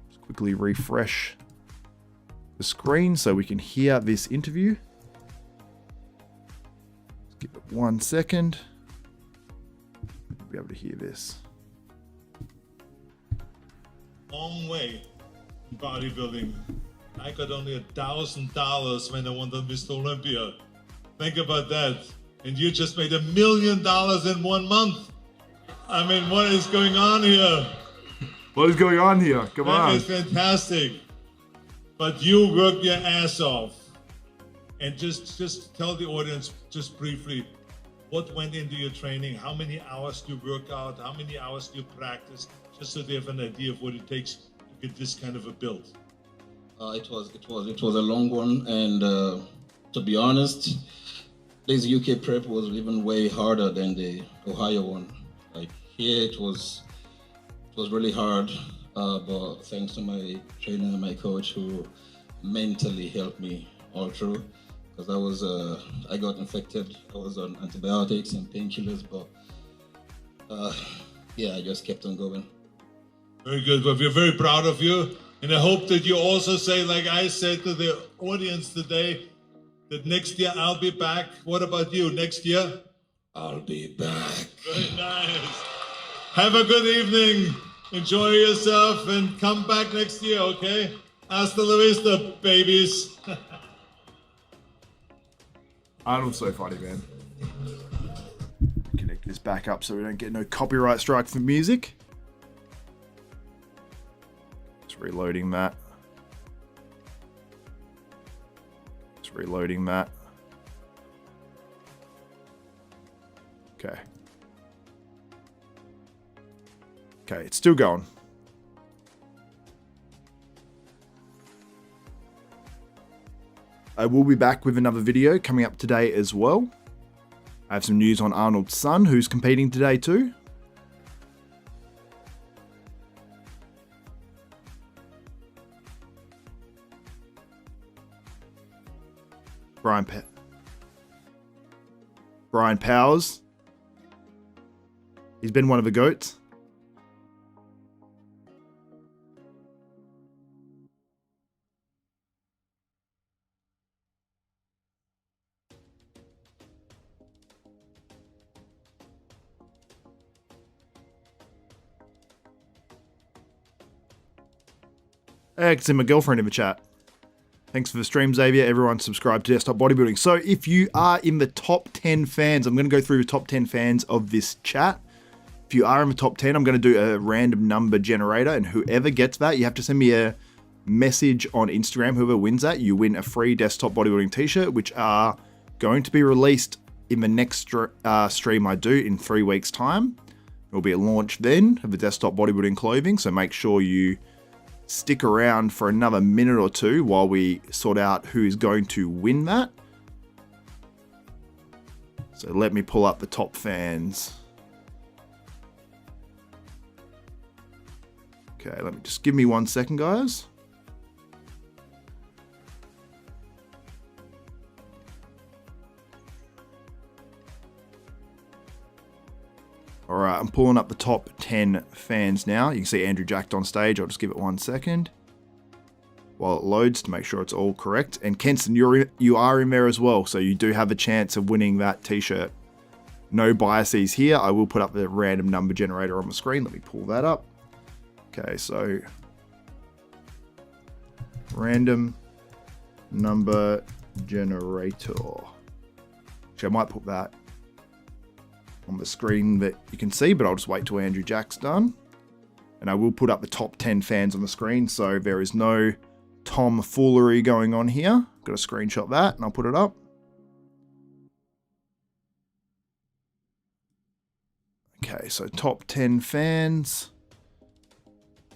Just quickly refresh the screen so we can hear this interview. Let's give it 1 second. We'll be able to hear this. Long way in bodybuilding. I got only $1,000 when I won the Mr. Olympia. Think about that. And you just made $1 million in 1 month. I mean, what is going on here? What is going on here? Come on. That is fantastic. But you work your ass off. And just tell the audience, just briefly, what went into your training? How many hours do you work out? How many hours do you practice? Just so they have an idea of what it takes to get this kind of a build. It was a long one, and to be honest, this UK prep was even way harder than the Ohio one. Like here, it was really hard, but thanks to my trainer and my coach who mentally helped me all through, because I got infected. I was on antibiotics and painkillers, but yeah, I just kept on going. Very good. Well, we're very proud of you. And I hope that you also say, like I said to the audience today, that next year I'll be back. What about you? Next year? I'll be back. Very nice. Have a good evening. Enjoy yourself and come back next year, okay? Hasta la vista, babies. Arnold's so funny, man. Connect this back up so we don't get no copyright strike for music. Just reloading that. Just reloading that. Okay. Okay, it's still going. I will be back with another video coming up today as well. I have some news on Arnold's son, who's competing today too. Brian Powers. He's been one of the GOATs. Hey, I can see my girlfriend in the chat. Thanks for the stream, Xavier. Everyone subscribe to Desktop Bodybuilding. So if you are in the top 10 fans, I'm going to go through the top 10 fans of this chat. If you are in the top 10, I'm going to do a random number generator, and whoever gets that, you have to send me a message on Instagram. Whoever wins that, you win a free Desktop Bodybuilding t-shirt, which are going to be released in the next stream I do in 3 weeks' time. There will be a launch then of the Desktop Bodybuilding clothing, so make sure you stick around for another minute or two while we sort out who is going to win that. So let me pull up the top fans. Okay, let me just give me 1 second, guys. All right, I'm pulling up the top 10 fans now. You can see Andrew Jack on stage. I'll just give it 1 second while it loads to make sure it's all correct. And Kenson, you are in there as well, so you do have a chance of winning that t-shirt no biases here. I will put up the random number generator on the screen. Let me pull that up. Okay, so random number generator. Actually, I might put that on the screen that you can see, but I'll just wait till Andrew Jack's done. And I will put up the top 10 fans on the screen, so there is no tomfoolery going on here. Got to screenshot that, and I'll put it up. Okay, so top 10 fans.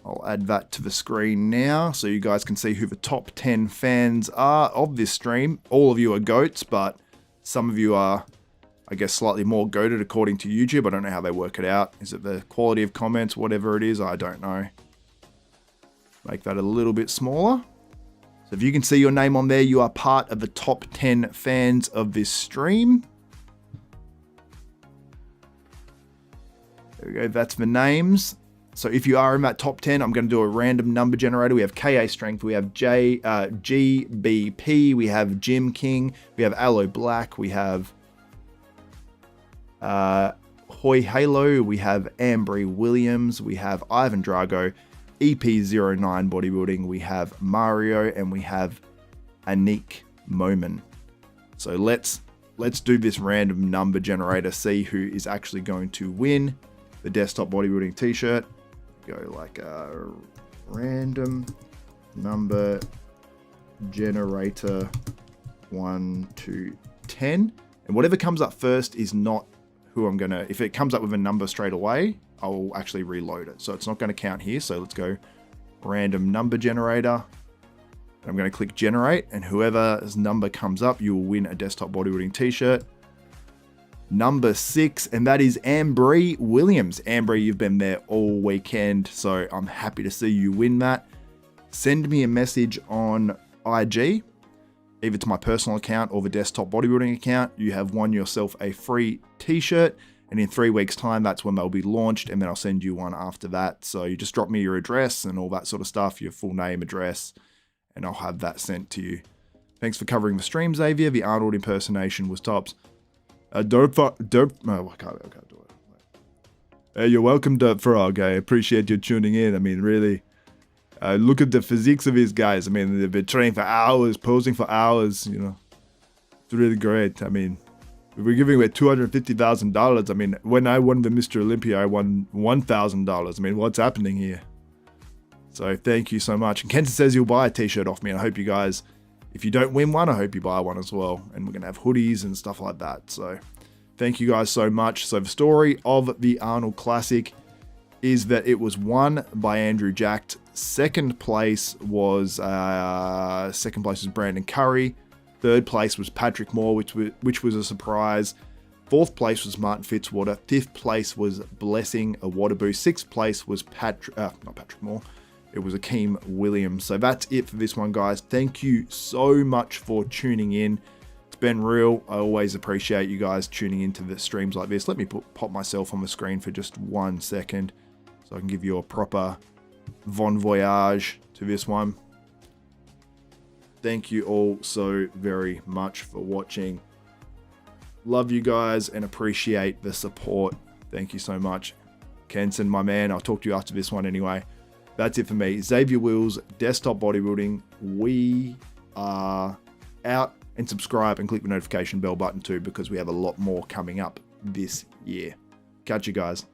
I'll add that to the screen now so you guys can see who the top 10 fans are of this stream. All of you are goats, but some of you are, I guess, slightly more goated according to YouTube. I don't know how they work it out. Is it the quality of comments, whatever it is? I don't know. Make that a little bit smaller. So if you can see your name on there, you are part of the top 10 fans of this stream. There we go. That's the names. So if you are in that top 10, I'm going to do a random number generator. We have KA Strength, we have GBP, we have Jim King, we have Aloe Black, we have Hoy Halo, we have Ambry Williams, we have Ivan Drago, EP09 Bodybuilding, we have Mario, and we have Anik Momin. So let's do this random number generator, see who is actually going to win the Desktop Bodybuilding t-shirt. Go like a random number generator 1 to 10, and whatever comes up first is not who I'm gonna. If it comes up with a number straight away, I'll actually reload it, so it's not going to count here. So let's go random number generator. I'm going to click generate, and whoever's number comes up, you will win a Desktop Bodybuilding t-shirt. Number 6, and that is Ambry Williams. Ambry, you've been there all weekend, so I'm happy to see you win that. Send me a message on IG, either to my personal account or the Desktop Bodybuilding account. You have won yourself a free t-shirt, and in 3 weeks time, that's when they'll be launched, and then I'll send you one after that. So you just drop me your address and all that sort of stuff, your full name, address, and I'll have that sent to you. Thanks for covering the stream, Xavier. The Arnold impersonation was tops. No, I can't do it. Hey, you're welcome, Dirt Frog. I appreciate you tuning in. I mean, really, look at the physiques of these guys. I mean, they've been training for hours, posing for hours, you know. It's really great. I mean, we're giving away $250,000. I mean, when I won the Mr. Olympia, I won $1,000. I mean, what's happening here? So thank you so much. And Kenton says you'll buy a t-shirt off me, and I hope you guys, if you don't win one, I hope you buy one as well. And we're going to have hoodies and stuff like that. So thank you guys so much. So the story of the Arnold Classic is that it was won by Andrew Jack. Second place was Brandon Curry. Third place was Patrick Moore, which was a surprise. Fourth place was Martin Fitzwater. Fifth place was Blessing Awadaboo. Sixth place was not Patrick Moore. It was Akeem Williams. So that's it for this one, guys. Thank you so much for tuning in. It's been real. I always appreciate you guys tuning into the streams like this. Let me pop myself on the screen for just 1 second so I can give you a proper bon voyage to this one. Thank you all so very much for watching. Love you guys and appreciate the support. Thank you so much. Kenson, my man, I'll talk to you after this one anyway. That's it for me. Xavier Wills, Desktop Bodybuilding. We are out, and subscribe and click the notification bell button too, because we have a lot more coming up this year. Catch you guys.